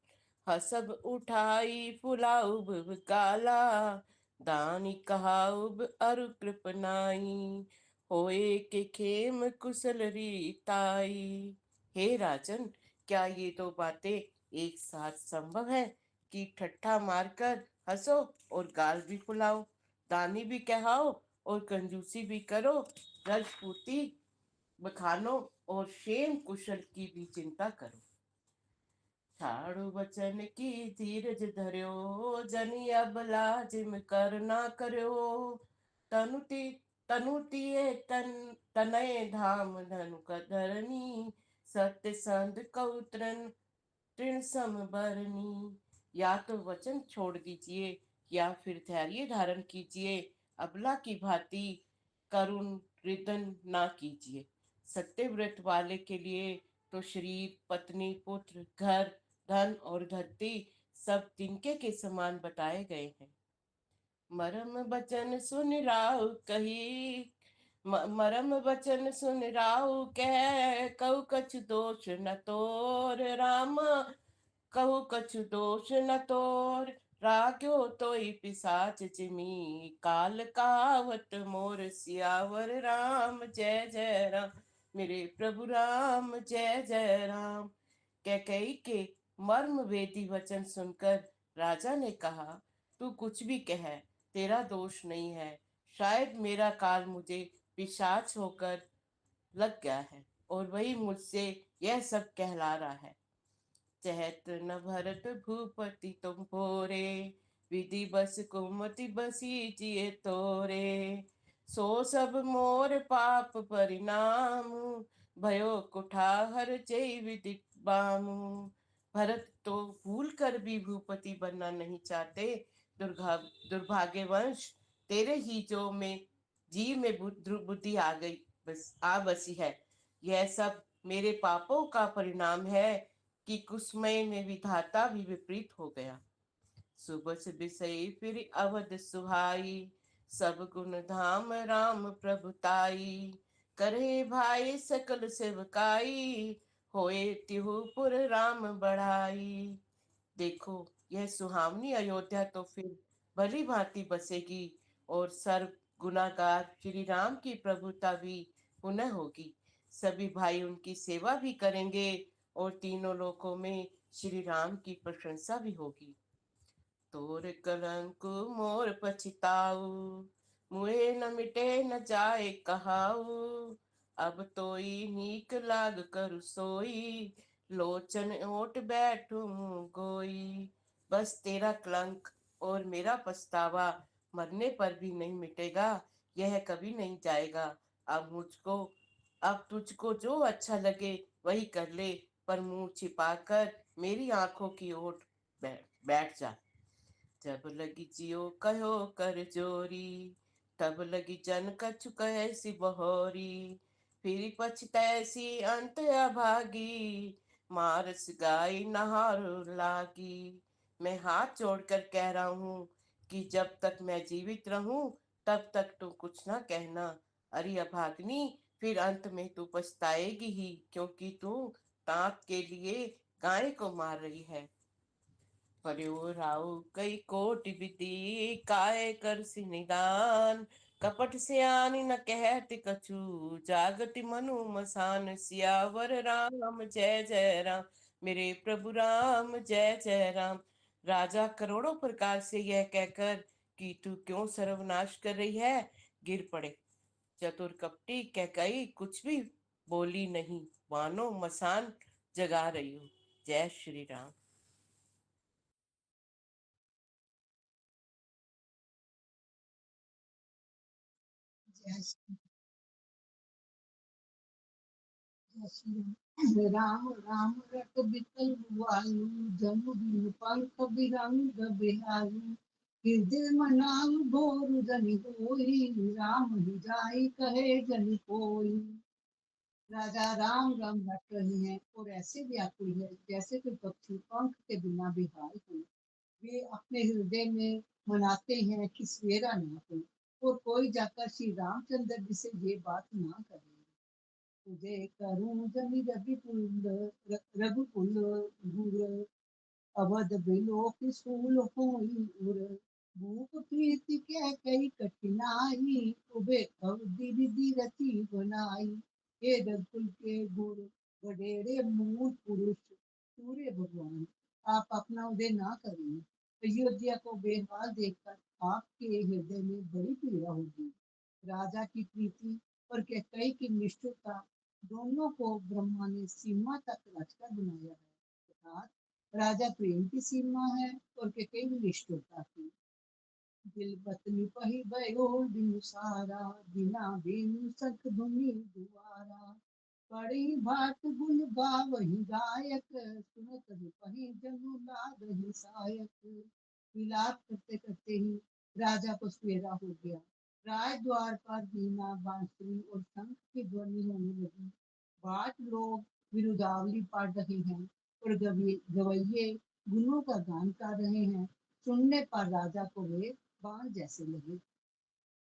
हसब उठाई फुलाउब काला। दानी कहाउब अरु कृपनाई, होए के खेम कुशल रीताई। हे राजन, क्या ये दो बातें एक साथ संभव है कि ठट्ठा मारकर हंसो और गाल भी फुलाओ, दानी भी कहाओ और कंजूसी भी करो, रजपूती बखानो और क्षेम कुशल की भी चिंता करो। ठाड़ो वचन की धीरज धर्यो, जनि अब लाजिम कर ना कर्यो। तनुति तनुतिए तनय धाम धनु कतरनी, सत्य संध कौत्रन तृण सम बरनी। या तो वचन छोड़ दीजिए या फिर धैर्य धारण कीजिए, अबला की भांति करुण रिदन ना कीजिए। सत्य व्रत वाले के लिए तो शरीर, पत्नी, पुत्र, घर, धन और धरती सब तिनके के समान बताए गए हैं। मरम बचन सुन राउ कही, मरम वचन सुन राउ कह, कहु कछु दोष न तोर राम। कहु कछु दोष न तोर, राग्यो तोई पिसाच जिमी। काल कावत मोर सियावर राम जय जय राम। मेरे प्रभु राम जय जय राम। कैकेयी के मर्म वेदी वचन सुनकर राजा ने कहा, तू कुछ भी कह, तेरा दोष नहीं है। शायद मेरा काल मुझे पिशाच होकर लग गया है और वही मुझसे यह सब कहला रहा है। चहत न भरत भूपति तुम भोरे, विधि बस कुमति बसीजिए तोरे। सो सब मोर पाप परिणाम, भयो कुठाहर जय विदित बामु। भरत तो भूल कर भी भूपति बनना नहीं चाहते। दुर्भाग्यवंश तेरे ही जो में जीव में बुद्धि आ गई, बस आ बसी है। यह सब मेरे पापों का परिणाम है कि कुसमय में विधाता भी विपरीत हो गया। सुबस बिसई फिर अवध सुहाई, सब गुण धाम राम प्रभुताई। करे भाई सकल सेवकाई, होए तिहु पुर राम बढ़ाई। देखो, यह सुहावनी अयोध्या तो फिर भली भांति बसेगी और सर्व गुनागार श्री राम की प्रभुता भी पुनः होगी। सभी भाई उनकी सेवा भी करेंगे और तीनों लोकों में श्री राम की प्रशंसा भी होगी। तोर कलंक मोर पछिताऊ, मुए न मिटे न जाए कहाऊ। अब तोई नीक लाग कर सोई, लोचन ओट बैठू मुँह गोई। बस तेरा कलंक और मेरा पछतावा मरने पर भी नहीं मिटेगा, यह कभी नहीं जाएगा। अब तुझको जो अच्छा लगे वही कर ले, पर मुंह छिपाकर मेरी आंखों की ओट बैठ जा। जब लगी जियो कहो कर जोरी, तब लगी जन कछु कैसी बहोरी, फिर पछतैसी अंत अभागी, मारस गाय नहार लागी। मैं हाथ जोड़कर कह रहा हूँ कि जब तक मैं जीवित रहूं तब तक तू कुछ ना कहना। अरे अभाग्नि, फिर अंत में तू पछताएगी ही, क्योंकि तू दांत के लिए गाय को मार रही है। पर्यो राउ कई कोटि विधि, काय कर सि निदान, कपट सियानी न कहत कछु, जागति मनु मसान। सियावर राम जय जय राम, मेरे प्रभु राम जय जय राम। राजा करोड़ों प्रकार से यह कहकर कि तू क्यों सर्वनाश कर रही है, गिर पड़े। चतुर कपटी कैकई कुछ भी बोली नहीं, मानो मसान जगा रही हो। जय श्री राम। जय श्री राम। राम रट बिकल बुआयु, जनु बिनु पंख बिरंग बिहारी। हृदय मनाल भोर जनि होई, राम ही जाई कहे जनि कोई। राजा राम राम रट रहे हैं और ऐसे व्याकुल है जैसे कोई पक्षी पंख के बिना बेहाल हो। वे अपने हृदय में मनाते हैं कि सवेरा ना हो और कोई जाकर श्री रामचंद्र जी से ये बात ना करे। तुझे करूं जमी रघुकुल गुर, अवध बिलो की सूल होई उर। भूप प्रीति के कई कठिनाई, उबे अवधि विधि रची बनाई। हे रघुकुल के गुर, वडेरे मूल पुरुष, सूर्य भगवान, आप अपना उदय ना करें। अयोध्या को बेहाल देखकर आपके हृदय में बड़ी पीड़ा होगी। राजा की प्रीति और कैकेयी की निष्ठुरता दोनों को ब्रह्मा ने सीमा तक रचकर बनाया है। अर्थात राजा प्रेम की सीमा है और कैकेयी निष्ठुरता की। दिल पत्नी पही भयो बिनु सारा, बिना बिनु सख धुनि दुआरा। पड़ी भाट गुण गावही गायक, सुनत पही जनु लादहि सायक। विलाप करते करते ही राजा को सवेरा हो गया। राज द्वार पर बीना बांसुरी और शंख की ध्वनि होने लगी। बाट लोग विरुदावली पढ़ रहे हैं और गवैये गुणों का गान कर रहे हैं। सुनने पर राजा को वे बाण जैसे लगे।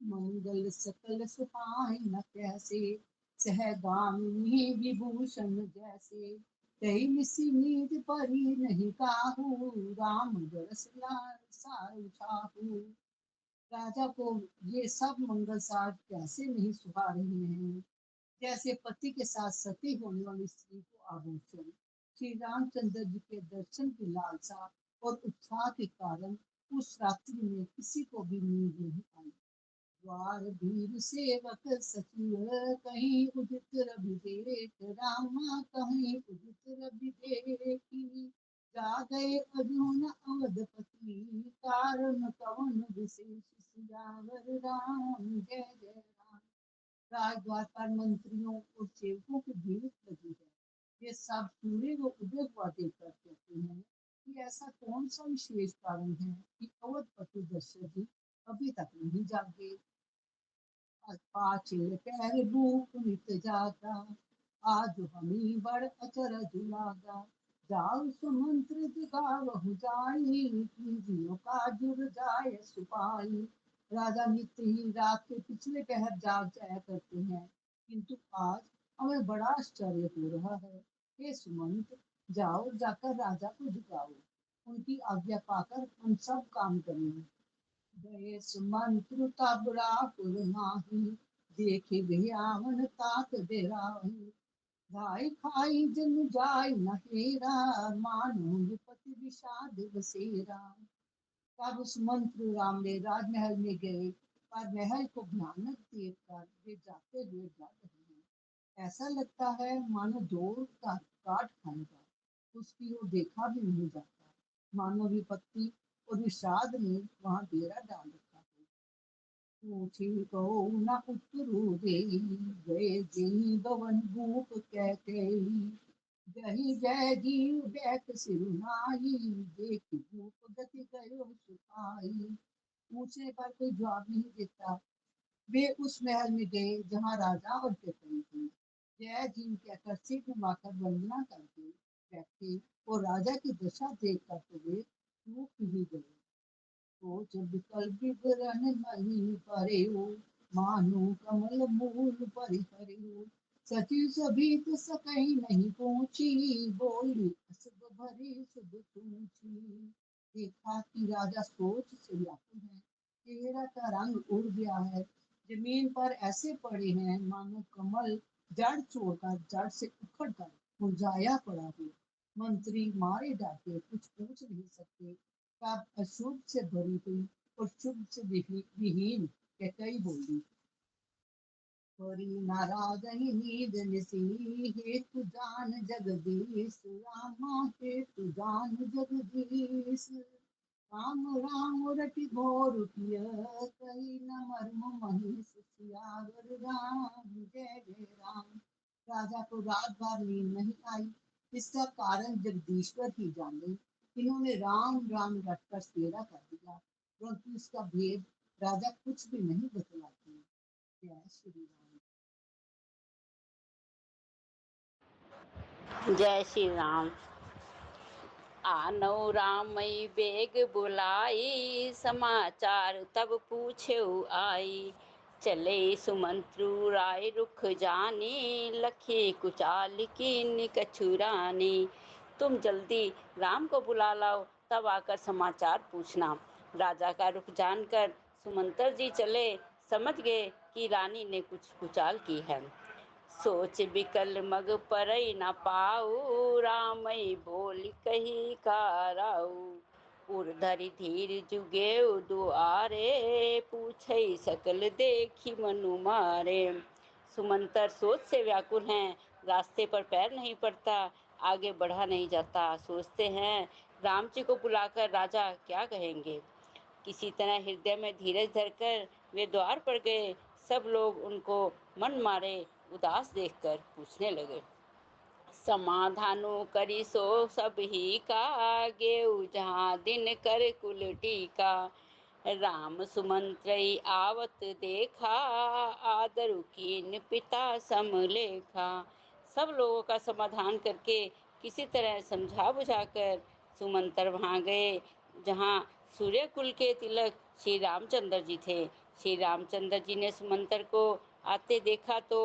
मंगल सकल सुहाई न कैसे, सहगामिनी विभूषण जैसे। कई मिसी नींद परी नहीं काहू, राम दरस लाल सारु छाहू। राजा को ये सब मंगल सार कैसे नहीं सुहा रहे हैं, जैसे पति के साथ सती होने वाली स्त्री को आभूषण। श्री रामचंद्र जी के दर्शन की लालसा और उत्साह के कारण उस रात्रि में किसी को भी नींद नहीं आई। द्वार भीर सेवक सचिव, कहीं उदित रवि देख रामा, कहीं उदित रवि देखी। जा गए अर्जुन अवधपति, कारण कवन विशेष सियावर राम जय जय राम। राजद्वार पर मंत्रियों और सेवकों की भीड़ लगी है। ये सब सूर्य को उदय हुआ देखकर कहते हैं कि ऐसा कौन सा विशेष कारण है कि अवधपति दशरथ जी अभी तक नहीं जागे। पाछे पैर भूख नित जागा, आज हमी बड़ अचरज लागा। जाऊ सुमंत्र दिगावहु जाई, कीजियो का जुर जाय सुपाई। राजा नित्य ही रात के पिछले पहर जाग जाया करते हैं, किंतु आज हमें बड़ा आश्चर्य हो रहा है। हे सुमंत, जाओ जाकर राजा को जगाओ, उनकी आज्ञा पाकर हम सब काम करेंगे। गए सुमंत्र तब रापुर माही, देखे भयावन तात डेराही। धाई खाई जन जाय न हेरा, मानो विपति विषाद बसेरा। तब उस मंत्र राम ने राजमहल में गए, पर महल को भयानक देखकर वे जाते हुए डर रहे हैं। ऐसा लगता है मानो दौड़ का काट खाएगा, उसकी ओर देखा भी नहीं जाता। मानो विपत्ति और विषाद ने वहां डेरा डाल रखा है। पूछी कहो न उत्तरु देई, गए जेई भवन भूप कहते। जही जय जीव बैठ सिरुनाई, देखी भूप गति गयो सुखाई। पूछने पर कोई जवाब नहीं देता। वे उस महल में गए जहाँ राजा और प्रजा थे। जय जीव कहकर सिर नवाकर वंदना करके बैठे और राजा की दशा देख कर तो वे चूक ही गए। तो जब कल विवरण नहीं परे हो, मानो कमल मूल परिहरे हो। सचिव सभी तो सकई नहीं पहुंची, बोली असब भरे सब पूछी। देखा कि राजा सोच से व्याकुल है, चेहरा का रंग उड़ गया है, जमीन पर ऐसे पड़े हैं मानो कमल जड़ छोड़कर जड़ से उखड़ कर मुरझाया पड़ा हो। मंत्री मारे डाटे कुछ पूछ नहीं सकते। तब अशुभ से भरी हुई और शुभ से विहीन कैकई बोली, हरि नाराज ही नींद निसी, हे तु जान जगदीश रामा, हे तु जान जगदीश। राम राम रटि घोर किय, कही न मर्म महीश। सियावर राम जय जय राम। राजा को रात भर नींद नहीं आई। इसका कारण जगदीश्वर ही जाने। इन्होंने राम राम रटकर सेरा कर दिया, परंतु इसका भेद राजा कुछ भी नहीं बतलाते। जय श्री राम। जय श्री राम। आनौ रामई बेग बुलाई, समाचार तब पूछे आई। चले सुमंत्रु राय रुख जानी, लखी कुचाल की निकछुरानी। तुम जल्दी राम को बुला लाओ, तब आकर समाचार पूछना। राजा का रुख जानकर सुमंत्र जी चले, समझ गए कि रानी ने कुछ कुचाल की है। सोच बिकल मग परई न पाऊ, रामई बोल कही काराऊ। उर्धरि धीर जुगेउ दुआरे, पूछई सकल देखी मनु मारे। सुमंतर सोच से व्याकुल हैं, रास्ते पर पैर नहीं पड़ता, आगे बढ़ा नहीं जाता। सोचते हैं राम जी को बुलाकर राजा क्या कहेंगे। किसी तरह हृदय में धीरज धरकर वे द्वार पर गए। सब लोग उनको मन मारे उदास देखकर पूछने लगे, समाधानो करी सो सब ही का, गेऊ जहाँ दिन कर कुल टीका। राम सुमंत्रई आवत देखा, आदरु कीन पिता समलेखा। सब लोगों का समाधान करके किसी तरह समझा बुझाकर सुमंत्र वहाँ गए जहाँ सूर्य कुल के तिलक श्री रामचंद्र जी थे। श्री रामचंद्र जी ने सुमंत्र को आते देखा तो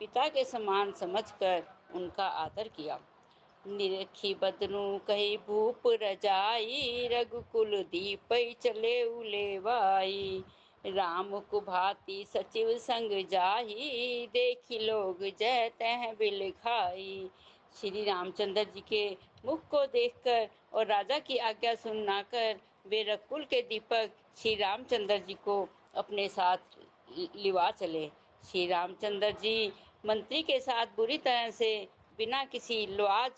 पिता के समान समझकर उनका आदर किया। निरखी बदनु कही भूप रजाई, रघुकुल दीपई चले उलेवाई। राम को भांति सचिव संग जाही, देखी लोग जय तह बिल खाई। श्री रामचंद्र जी के मुख को देखकर और राजा की आज्ञा सुनकर वे रघुकुल के दीपक श्री रामचंद्र जी को अपने साथ लिवा चले। श्री रामचंद्र जी मंत्री के साथ बुरी तरह से बिना किसी लिहाज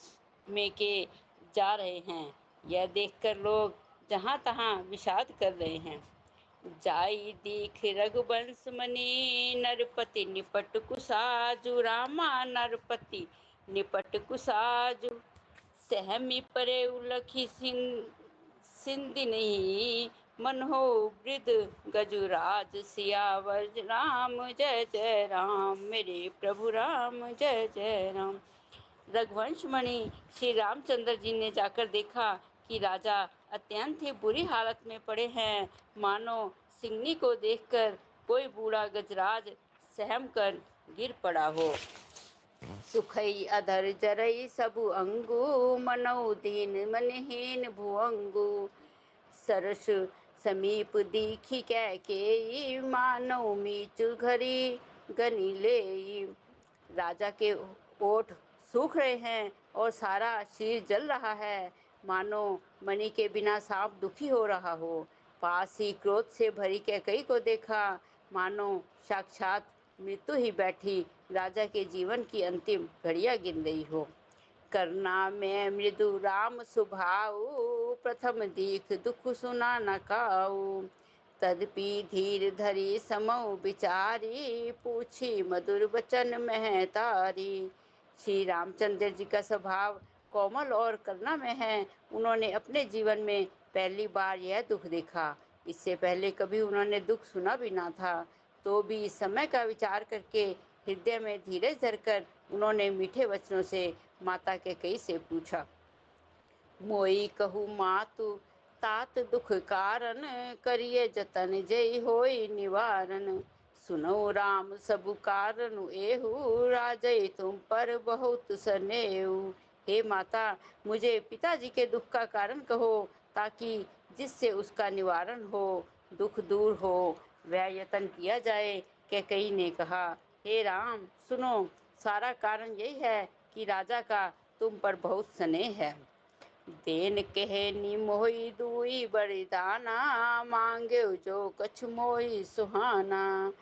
में के जा रहे हैं, यह देखकर लोग जहाँ तहाँ विषाद कर रहे हैं। जाई दीख रघुवंश मनी, नरपति निपट कुसाजु। रामा नरपति निपट कुसाजु, सहमी परे उलखी सिंधि नहीं। मन हो वृद्ध गजुराज, सियावर राम जय जय राम। मेरे प्रभु राम जय जय राम। रघुवंश मणि श्री रामचंद्र जी ने जाकर देखा कि राजा अत्यंत ही बुरी हालत में पड़े हैं, मानो सिंहनी को देखकर कोई बूढ़ा गजराज सहम कर गिर पड़ा हो। सुखई अधर जरई सबु अंगु, मनऊ दीन मनहीन भुअंगु। सरस समीप दीखी कै के, मानव मीचु घरी गनी ले। राजा के ओठ सूख रहे हैं और सारा शरीर जल रहा है, मानो मणि के बिना सांप दुखी हो रहा हो। पास ही क्रोध से भरी कैकई को देखा, मानो साक्षात मृत्यु ही बैठी राजा के जीवन की अंतिम घड़ियां गिन रही हो। करना में मृदु राम सुभाऊ, प्रथम दीख दुख सुना न काऊ। तदपि धीर धरी समऊ विचारी, पूछी मधुर वचन महतारी। श्री रामचंद्र जी का स्वभाव कोमल और करुणामय है। उन्होंने अपने जीवन में पहली बार यह दुख देखा। इससे पहले कभी उन्होंने दुख सुना भी ना था। तो भी इस समय का विचार करके हृदय में धीरज धरकर उन्होंने मीठे वचनों से माता कैकेयी से पूछा, मोई कहू मातु तात दुख कारण, करिए जतन जय होई निवारण। सुनो राम सबु कारण एहु, राजय तुम पर बहुत सनेहु। हे माता, मुझे पिताजी के दुख का कारण कहो, ताकि जिससे उसका निवारण हो, दुख दूर हो, वह यत्न किया जाए। कैकेयी ने कहा, हे राम सुनो, सारा कारण यही है कि राजा का तुम पर बहुत स्नेह है। देन कहे नी मोहि दुई बरदाना, मांगे जो कछु मोहि सुहाना।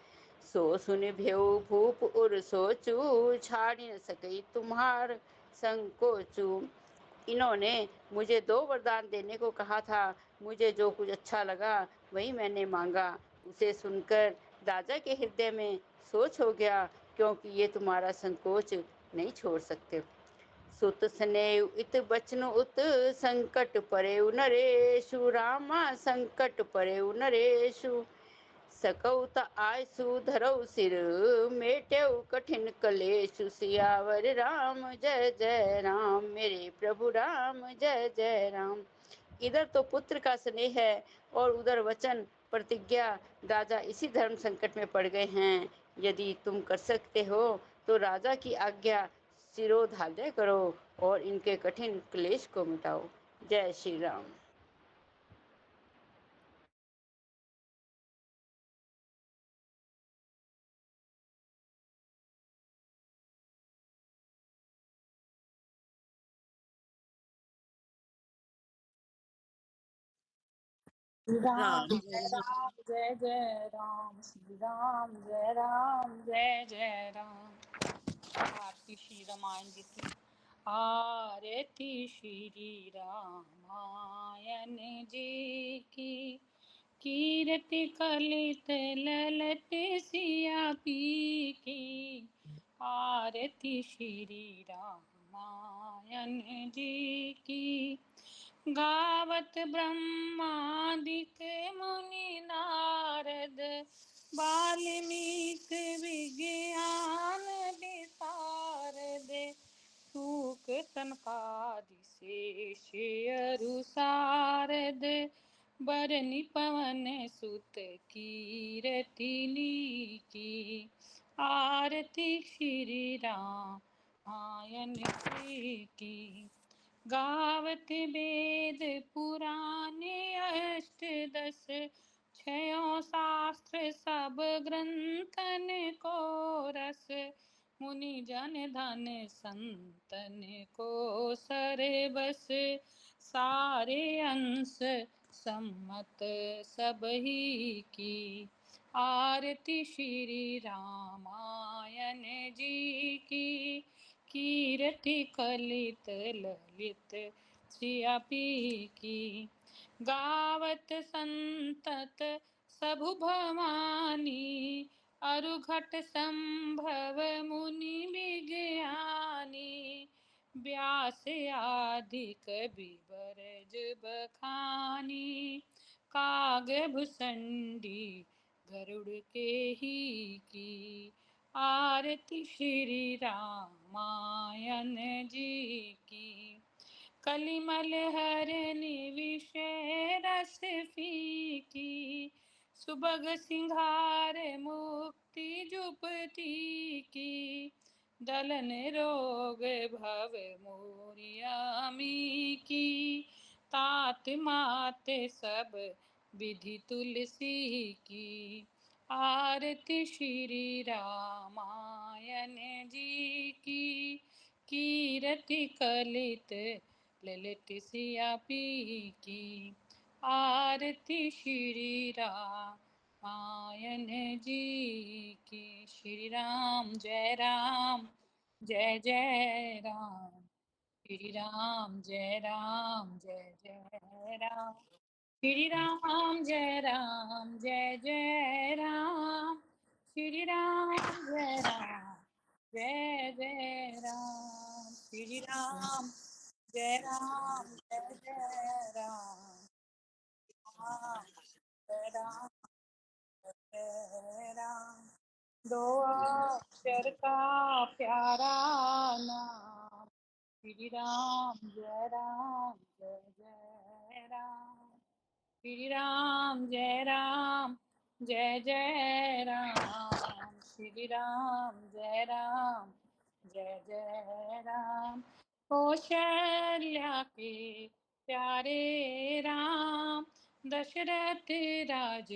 सो सुन भेउ भूप उर सोचू, छाड़ी न सकई तुम्हार संकोचू। इन्होंने मुझे 2 वरदान देने को कहा था। मुझे जो कुछ अच्छा लगा वही मैंने मांगा। उसे सुनकर राजा के हृदय में सोच हो गया, क्योंकि ये तुम्हारा संकोच नहीं छोड़ सकते। सुत स्नेह इत बचन उत, संकट परे नरेशु। रामा संकट परे नरेशु, सकौ त आयसु धरौ सिर, मेटेउ कठिन कलेशु। सियावर राम जय जय राम, मेरे प्रभु राम जय जय राम। इधर तो पुत्र का स्नेह है और उधर वचन प्रतिज्ञा। राजा इसी धर्म संकट में पड़ गए हैं। यदि तुम कर सकते हो तो राजा की आज्ञा शिरोधार्य करो और इनके कठिन क्लेश को मिटाओ। जय श्री राम। श्री राम राम जय राम जय जय राम, श्री राम जय राम जय जय राम। आरती श्री रामायण जी की। आरती श्री रामायण जी की। कीर्ति कलित ललत सिया पी की। आरती श्री रामायण जी की। गावत ब्रह्मादिक मुनि नारद, वाल्मीकि विज्ञान विशारद। सूक सनकादि शेष अरु सारद, बरनि पवन सुत कीरति की। आरती श्री रामायण की। गावत वेद पुराण अष्ट दस, छयों शास्त्र सब ग्रंथन को रस। मुनि जन धन संतन को सर बस, सारे अंश सम्मत सब ही की। आरती श्री रामायण जी की। कीर्ति कलित ललित श्रियापी की। गावत संतत सबु भवानी, अरुघट संभव मुनि विज्ञानी। व्यास आदि कवि बरज बखानी, काग भुसंडी गरुड़ के ही की। आरती श्री रामायण जी की। कलिमल हरनि विषय रस फीकी, सुबग सिंघार मुक्ति जुपती की। दलन रोग भव मोरियामी की, तात मात सब विधि तुलसी की। आरती श्री रामायण जी की। कीर्ति कलित ललित सियापी की। आरती श्री रामायण जी की। श्री राम जय राम जय जय राम, श्री राम जय राम जय जय राम, श्री राम जय राम जय जय राम, श्री राम जय राम जय जय राम। श्री राम जय राम जय जय राम, जय राम जय राम। दो अक्षर का प्यारा नाम, श्री राम जय जय राम, श्री राम जय जय राम, श्री राम जय जय राम। कौशल्या के प्यारे राम, दशरथ राज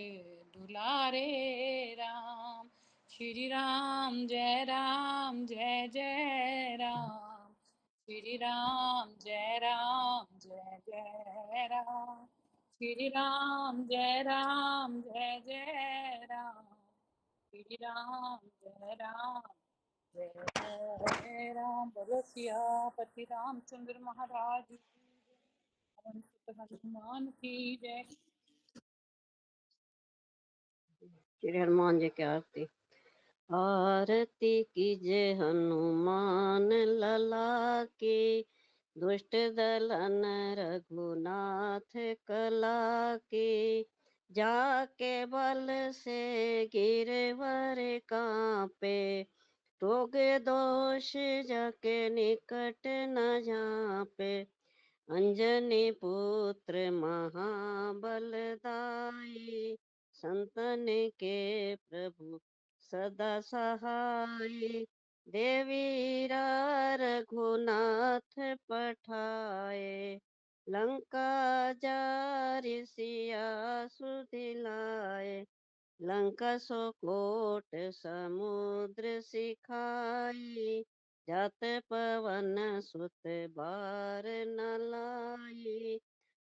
दुलारे राम, श्री राम जय जय राम, श्री राम जय जय राम, श्री राम जय जय राम, श्री राम जय जय राम। बोलो सियापति रामचंद्र महाराज की जय, पवन सुत हनुमान की जय। श्री हनुमान जी की आरती। आरती कीजे हनुमान लला की, दुष्ट दलन रघुनाथ कला की, जाके बल से गिरवर कांपे, रोग दोष जाके निकट न झांपे, अंजनी पुत्र महाबलदाई, संतन के प्रभु सदा सहाय, देवीरा रघुनाथ पठाए, लंका जारि सिया सुदिलाए, लंका सो कोट समुद्र सिखाई, जात पवन सुत बार न लाई,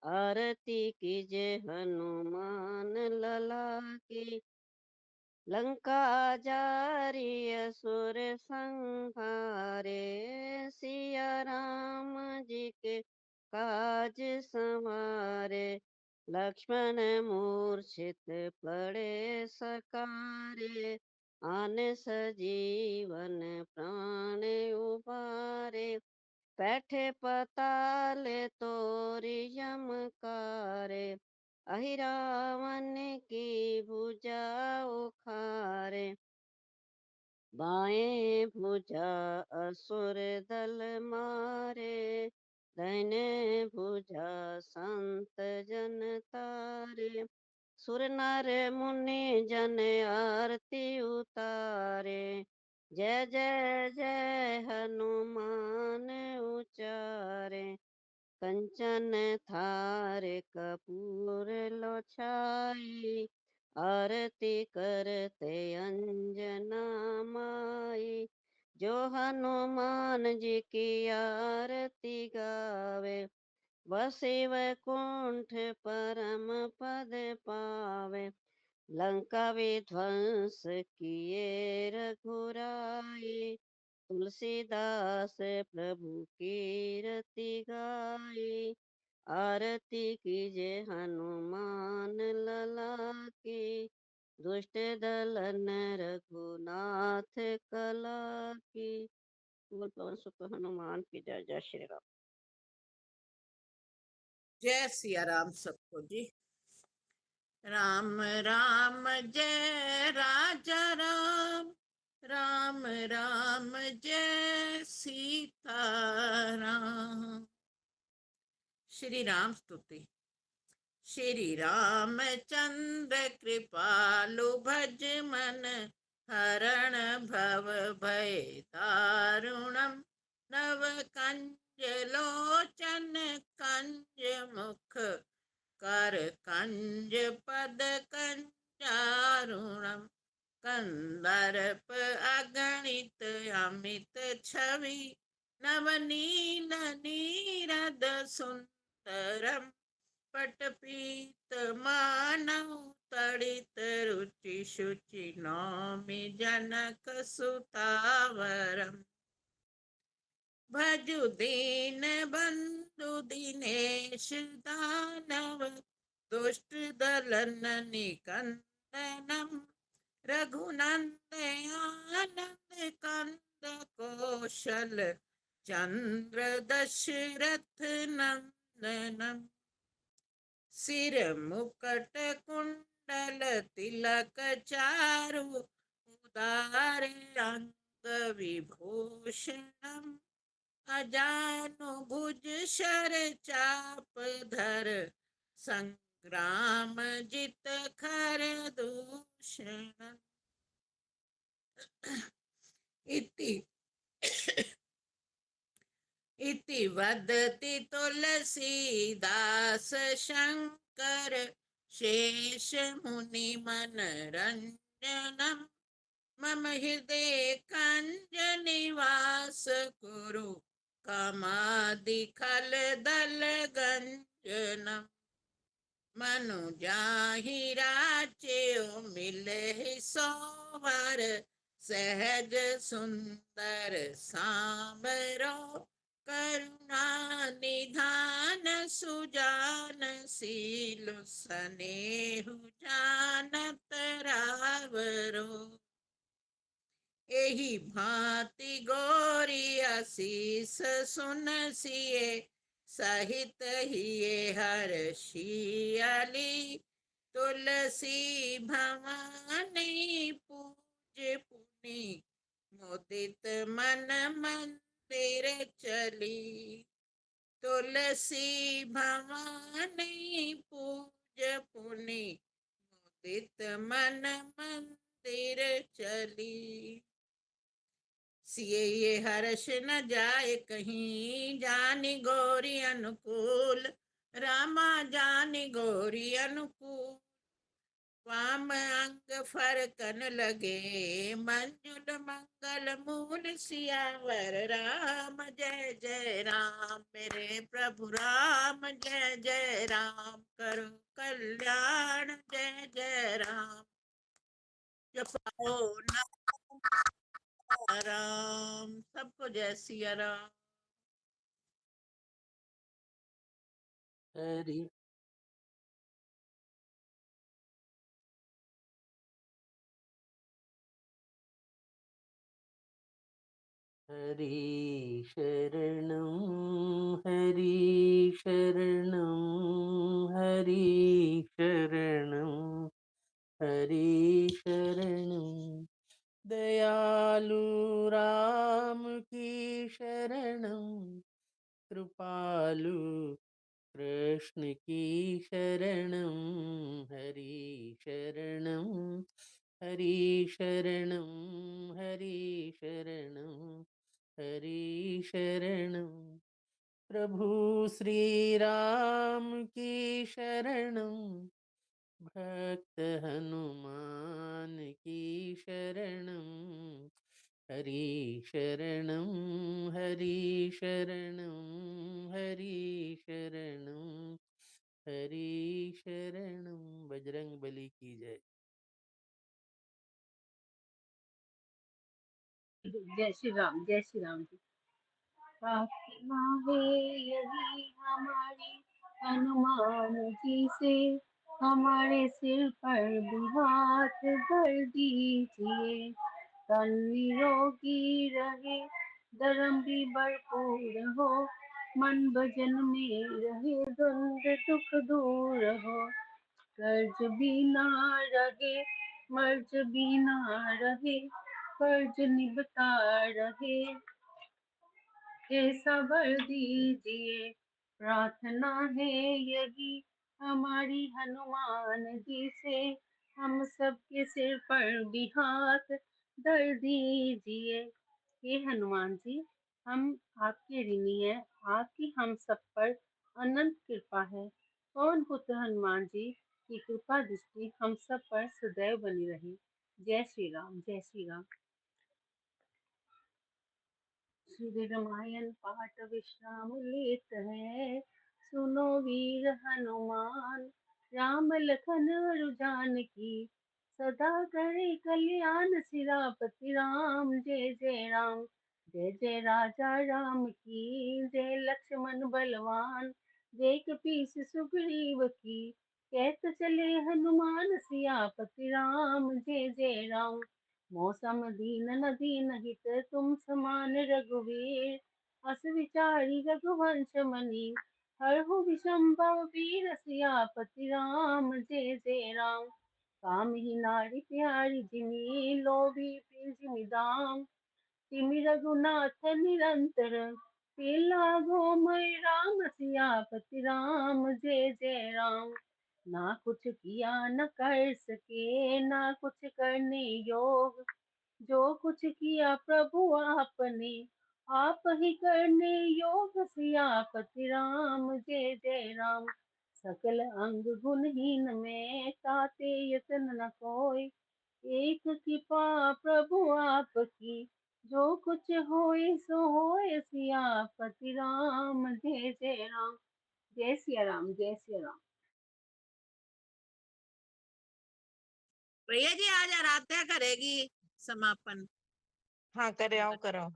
आरती कीजे हनुमान लला की, लंका जारी असुर संहारे, सिया राम जी के काज संवारे, लक्ष्मण मूर्छित पड़े सकारे, आन सजीवन प्राण उबारे, बैठे पताल तोरी यमकारे, अहि रावण की भुजा उखारे, बाएं भुजा असुर दल मारे, दाहिने भुजा संत जन तारे, सुर नर मुनि जन आरती उतारे, जय जय जय हनुमान उचारे, कंचन थार कपूर लो छाई, आरती करते अंजना माई, जो हनुमान जी की आरती गावे, वसे वैकुंठ परम पद पावे, लंका विध्वंस किए रघुराई, तुलसीदास प्रभु कीरति गाई, आरती कीजे हनुमान लला की, दुष्ट दलन रघुनाथ कला की। बोल पवन सुत हनुमान की जय। जय श्री राम। जय सिया राम सबको जी। राम राम जय राजा राम, राम राम जय सीता राम। श्री राम स्तुति। श्री राम चंद्र कृपालु भज मन, हरण भव भय दारुणम, नव कंज लोचन कंज मुख, कर कंज पद कंजारुणम, कंदर्प अगणित अमित छवि, नवनील नीरद सुंदरम, पटपीत मानव तड़ित रुचि शुचि, नौमि जनक सुतावरम, भजु दीन बंधु दिनेश दानव, दुष्ट दलन निकंदनम, रघुनंदन आनंद कंद कौशल, चंद्र दशरथ नंदनम सिर मुकुट कुंडल तिलक चारु उदार अंग विभूषणम अजानु भुज शर चाप धर संग्राम जित खर दूषण इति इति वदति तुलसीदास शंकर शेष मुनि मनरंजनम मम हृदय कंज निवास कुरु कमादिखल दल गंजनम मनु जाहि राच्यो मिले सोवर सहज सुंदर सांबरो करुणा निधान सुजान सील स्नेहु जानत रावरो एहि भांति गोरी आशीष सुन सिए सहित हिये हर्षियली तुलसी भवानी पूज पुनि मुदित मन मंदिर चली तुलसी भवानी पूज पुनि मुदित मन मंदिर चली सिए ये हर्ष न जाए कहीं जानी गौरी अनुकूल रामा जानी गौरी अनुकूल वाम अंग फरकन लगे मंजुल मंगल मूल सियावर राम जय जय राम मेरे प्रभु राम जय जय राम करो कल्याण जय जय राम जपाओ राम सबको जय सिया राम हरि हरि शरणं हरि शरणं हरि शरणं हरि शरणं दयालु राम की शरणं कृपालु कृष्ण की शरणं हरि शरणं हरि शरणं हरि शरणं हरि शरणं प्रभु श्री राम की शरणं भक्त हनुमान की शरणं हरि शरणं हरि शरणं हरि शरणं हरि शरणं बजरंग बली की जय। जय श्री राम जी। प्रार्थना है यदि हमारी हनुमान जी से, हमारे सिर पर भी हाथ धर दीजिए। तन निरोगी रहे, धर्म भी भरपूर हो, मन भजन में रहे, द्वंद दुख दूर हो। कर्ज भी ना रहे, मर्ज भी ना रहे, कर्ज निभता रहे, ऐसा वर दीजिए। प्रार्थना है यही हमारी हनुमान जी से, हम सबके सिर पर भी हाथ धर दीजिए। हे हनुमान जी, हम आपके ऋणी हैं, आपकी हम सब पर अनंत कृपा है। कौन पुत्र हनुमान जी की कृपा दृष्टि हम सब पर सदैव बनी रहे। जय श्री राम, जय श्री राम। श्री रामायण पाठ विश्राम लेत है, सुनो वीर हनुमान। राम लखन और जानकी, सदा करे कल्याण। सिरापति राम जय जय राम, जय जय राजा राम की। जय लक्ष्मण बलवान, जय कपीस सुग्रीव की। कहत चले हनुमान, सियापति राम जय जय राम। मौसम दीन न दीन हित, तुम समान रघुवीर। अस विचारी रघुवंश मणि हरहु विषम वीर सियापति राम जय जय राम। कामिनी नारी प्यारी जिनी लोभी प्रिंसिमी दाम तिमि रघुनाथ निरंतर लागो मैं राम सियापति राम जय जय राम। ना कुछ किया न कर सके ना कुछ करने योग जो कुछ किया प्रभु आपने आप ही करने योग सियापति राम जय जय राम। सकल अंग गुणहीन में ताते यतन न कोय एक कृपा प्रभु आपकी जो कुछ होए सो होए सियापति राम जय जय राम। जय सिया राम जय सिया राम। प्रिया जी आज आराध्या करेगी समापन। हाँ करे आओ करो।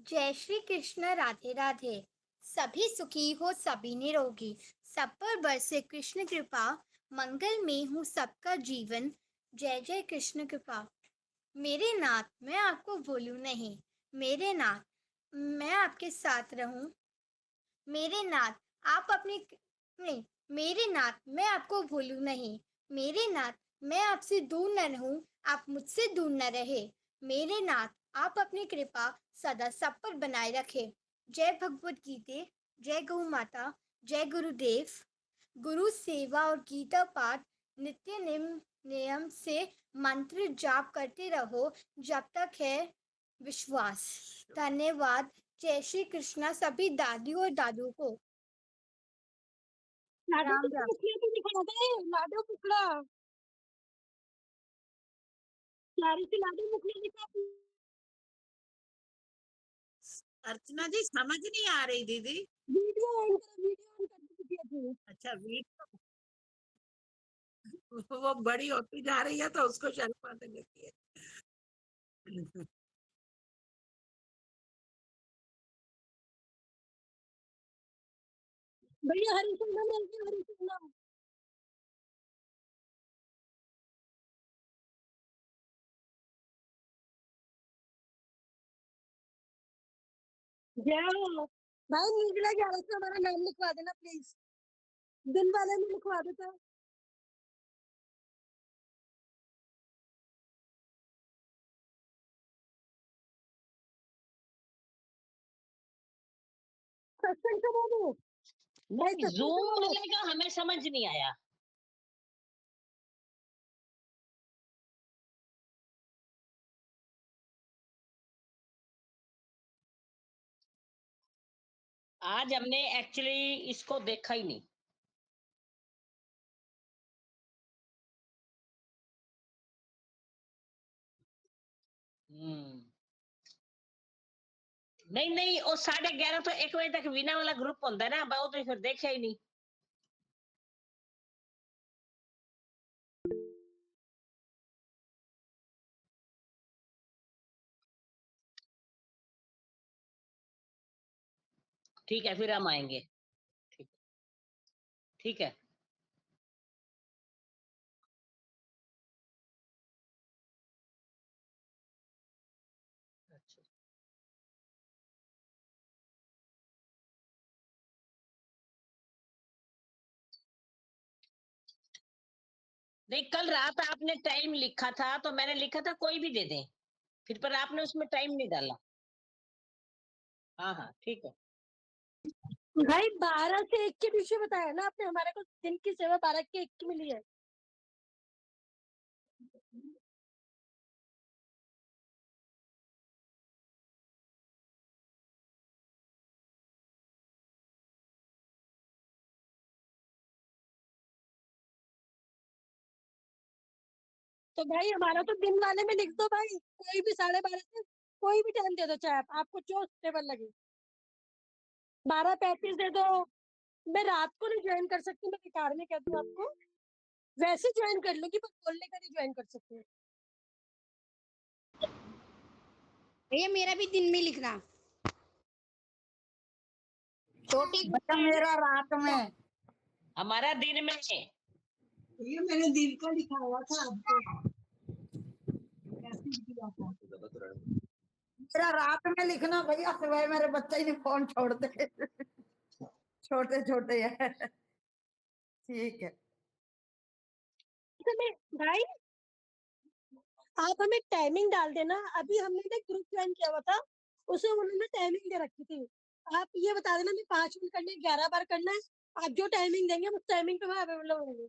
जय श्री कृष्ण। राधे राधे। सभी सुखी हो सभी निरोगी सब पर बरसे कृष्ण कृपा मंगल में हूँ सबका जीवन जय जय कृष्ण कृपा। मेरे नाथ मैं आपको भूलूं नहीं मेरे नाथ मैं आपके साथ रहूं मेरे नाथ आप अपनी नहीं मेरे नाथ मैं आपको भूलूं नहीं मेरे नाथ मैं आपसे दूर न रहूं आप मुझसे दूर न रहे मेरे नाथ आप अपनी कृपा सदा सब पर बनाए रखे। जय भगवत गीते जय गौ माता जय गुरुदेव। गुरु सेवा और गीता पाठ नित्य नियम से मंत्र जाप करते रहो जब तक है विश्वास। धन्यवाद। जय श्री कृष्णा सभी दादियों और दादू को। लाडो राम को राम। मुखिया को दिखा दे। लाडो कुकड़ा लारी से लाडो मुखिया दिखा। अर्चना जी समझ नहीं आ रही दीदी। वीडियो ऑन कर मुखिया जी। अच्छा वीडियो वो बड़ी होती जा रही है तो उसको शर्म आने लगी है। भैया हरी सिंह मिल गई हरी सिंह। जाओ भाई नीला 11 से हमारा नाम लिखवा देना प्लीज। दिन वाले में लिखवा देता। सत्संग करा दो भाई। नहीं जूम वाले का हमें समझ नहीं आया। आज हमने एक्चुअली इसको देखा ही नहीं। नहीं नहीं वो 11:30 तो 1 बजे तक वीना वाला ग्रुप होता है ना वो तो फिर देखा ही नहीं। ठीक है फिर हम आएंगे। ठीक ठीक है। अच्छा नहीं कल रात आपने टाइम लिखा था तो मैंने लिखा था कोई भी दे दें फिर पर आपने उसमें टाइम नहीं डाला। हाँ हाँ ठीक है। भाई 12 से 1 के बीच में बताया ना आपने हमारे को दिन की सेवा 12 के 1 की मिली है। तो भाई हमारा तो दिन वाले में लिख दो भाई। कोई भी 12:30 से कोई भी टाइम दे दो चाहे आपको जो स्टेबल लगे। 12:35 दे दो। मैं रात को नहीं ज्वाइन कर सकती मैं बेकार में कहती हूँ आपको। वैसे ज्वाइन कर लूंगी पर बोलने का नहीं ज्वाइन कर सकती। भैया मेरा भी दिन में लिखना। छोटी बच्चा मेरा रात में। हमारा दिन में ये मैंने दिन का लिखा हुआ था आपको। मेरा रात में लिखना भैया, सुबह मेरे बच्चे ही नहीं फोन छोड़ते, छोटे छोटे है। ठीक है भाई आप हमें टाइमिंग डाल देना। अभी हमने ना ग्रुप ज्वाइन किया हुआ था, उसमें उन्होंने टाइमिंग दे रखी थी। आप ये बता देना मैं 5 मिनट करने 11 बार करना है। आप जो टाइमिंग देंगे उस टाइमिंग पे मैं अवेलेबल होंगी।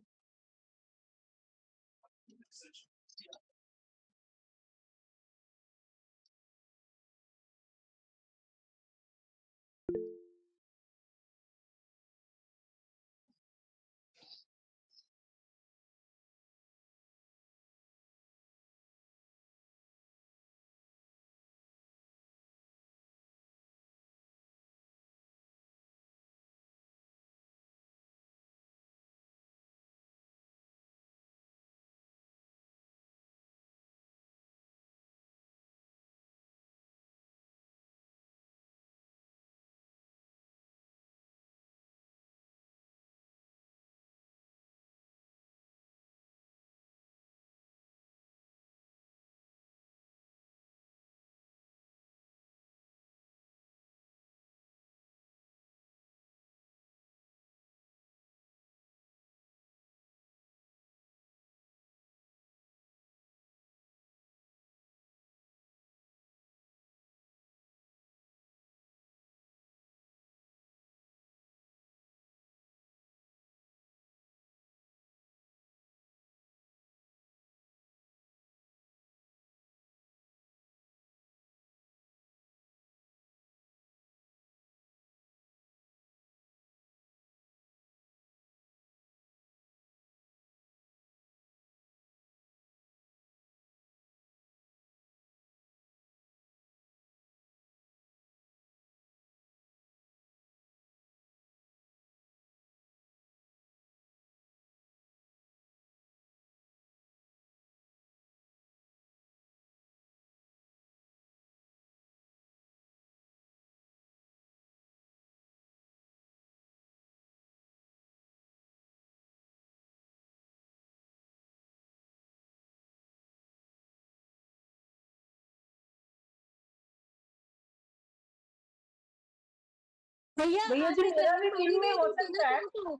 भैया भैया आज जी एक मेरा राय भी दिन में हो दूं सकता है। तुमको,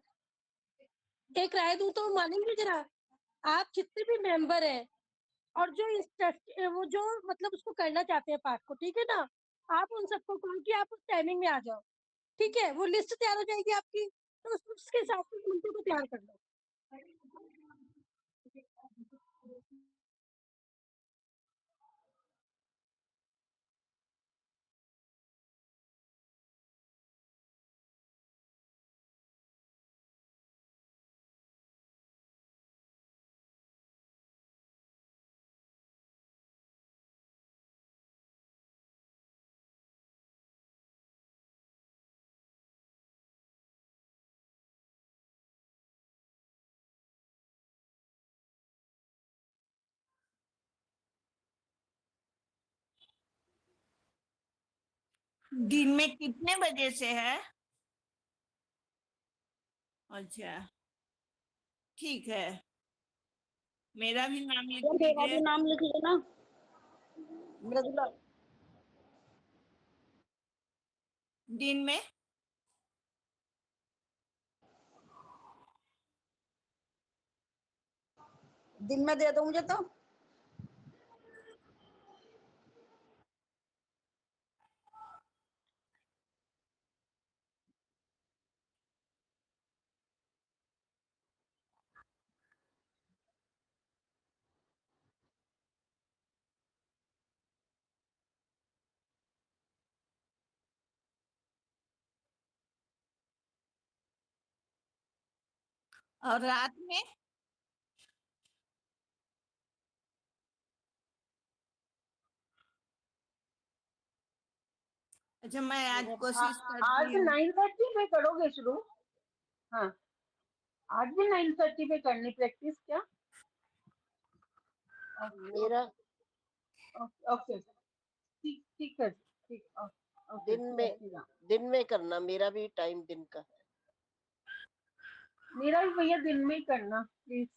एक राय दूं तो मानेंगे जरा। आप जितने भी मेंबर हैं और जो वो जो मतलब उसको करना चाहते हैं पाठ को, ठीक है ना, आप उन सबको कहो कि आप उस टाइमिंग में आ जाओ। ठीक है, वो लिस्ट तैयार हो जाएगी आपकी, तो उसके हिसाब से घंटे को तैयार कर लो। दिन में कितने बजे से है? अच्छा ठीक है, मेरा भी नाम लिख मेरा लीजिए। भी नाम लिख लेना, मृदुला। दिन में दिन में दे दो मुझे तो। और रात में? अच्छा मैं आज कोशिश करती आज हूँ। 9:30 पे करोगे शुरू? हाँ, आज भी 9:30 पे करनी प्रैक्टिस क्या? मेरा ओके ओके, ठीक ठीक है, ठीक। ओके, दिन में करना, मेरा भी टाइम दिन का है। मेरा भी भैया दिन में ही करना प्लीज।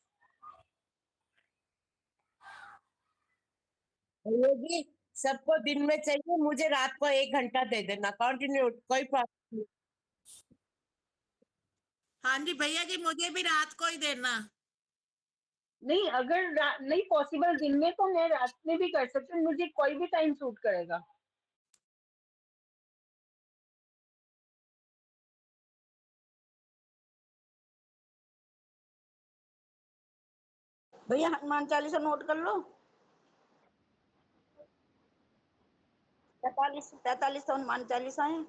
ये भी सबको दिन में चाहिए, मुझे रात को 1 घंटा दे देना कंटिन्यू, कोई प्रॉब्लम नहीं। हाँ जी भैया जी, मुझे भी रात को ही देना। नहीं, अगर नहीं पॉसिबल दिन में तो मैं रात में भी कर सकती हूँ, मुझे कोई भी टाइम सूट करेगा। भैया हनुमान चालीसा नोट कर लो। 43 तो हनुमान चालीसा है।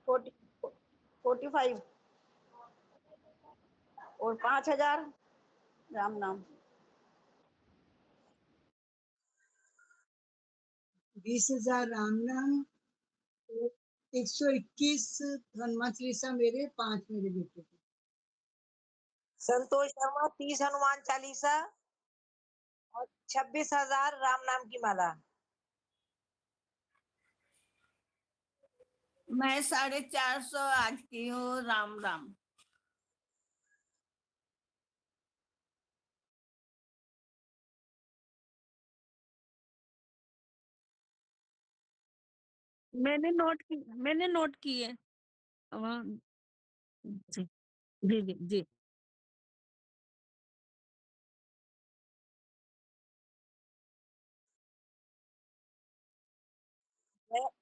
45 और 5000 राम नाम। 20,000 राम नाम, 121 हनुमान चालीसा मेरे, 5 मेरे बेटे के। संतोष शर्मा 30 हनुमान चालीसा और 26,000 राम नाम की माला। मैं 450 आज की हूँ। राम राम। मैंने नोट की है। वहाँ जी जी जी जी।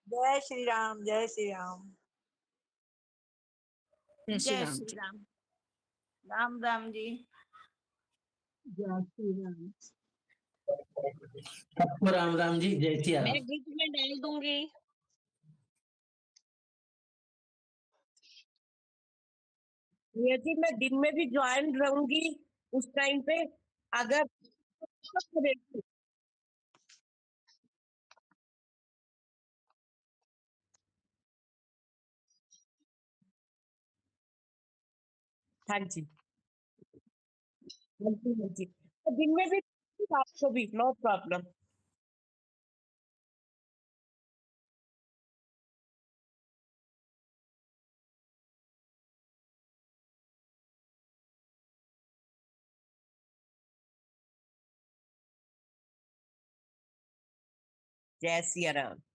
जय श्री राम, जय श्री राम। जय श्री जय राम श्री जी। राम। राम राम जी। जय श्री राम। सबको राम राम जी, जय सिया मैं राम। ग्रुप में डाल दूंगी। ये जी मैं दिन में भी ज्वाइन रहूंगी उस टाइम पे, अगर हाँ जी, हाँ जी, हाँ जी, तो दिन में भी रात को भी नो प्रॉब्लम। जय सिया राम।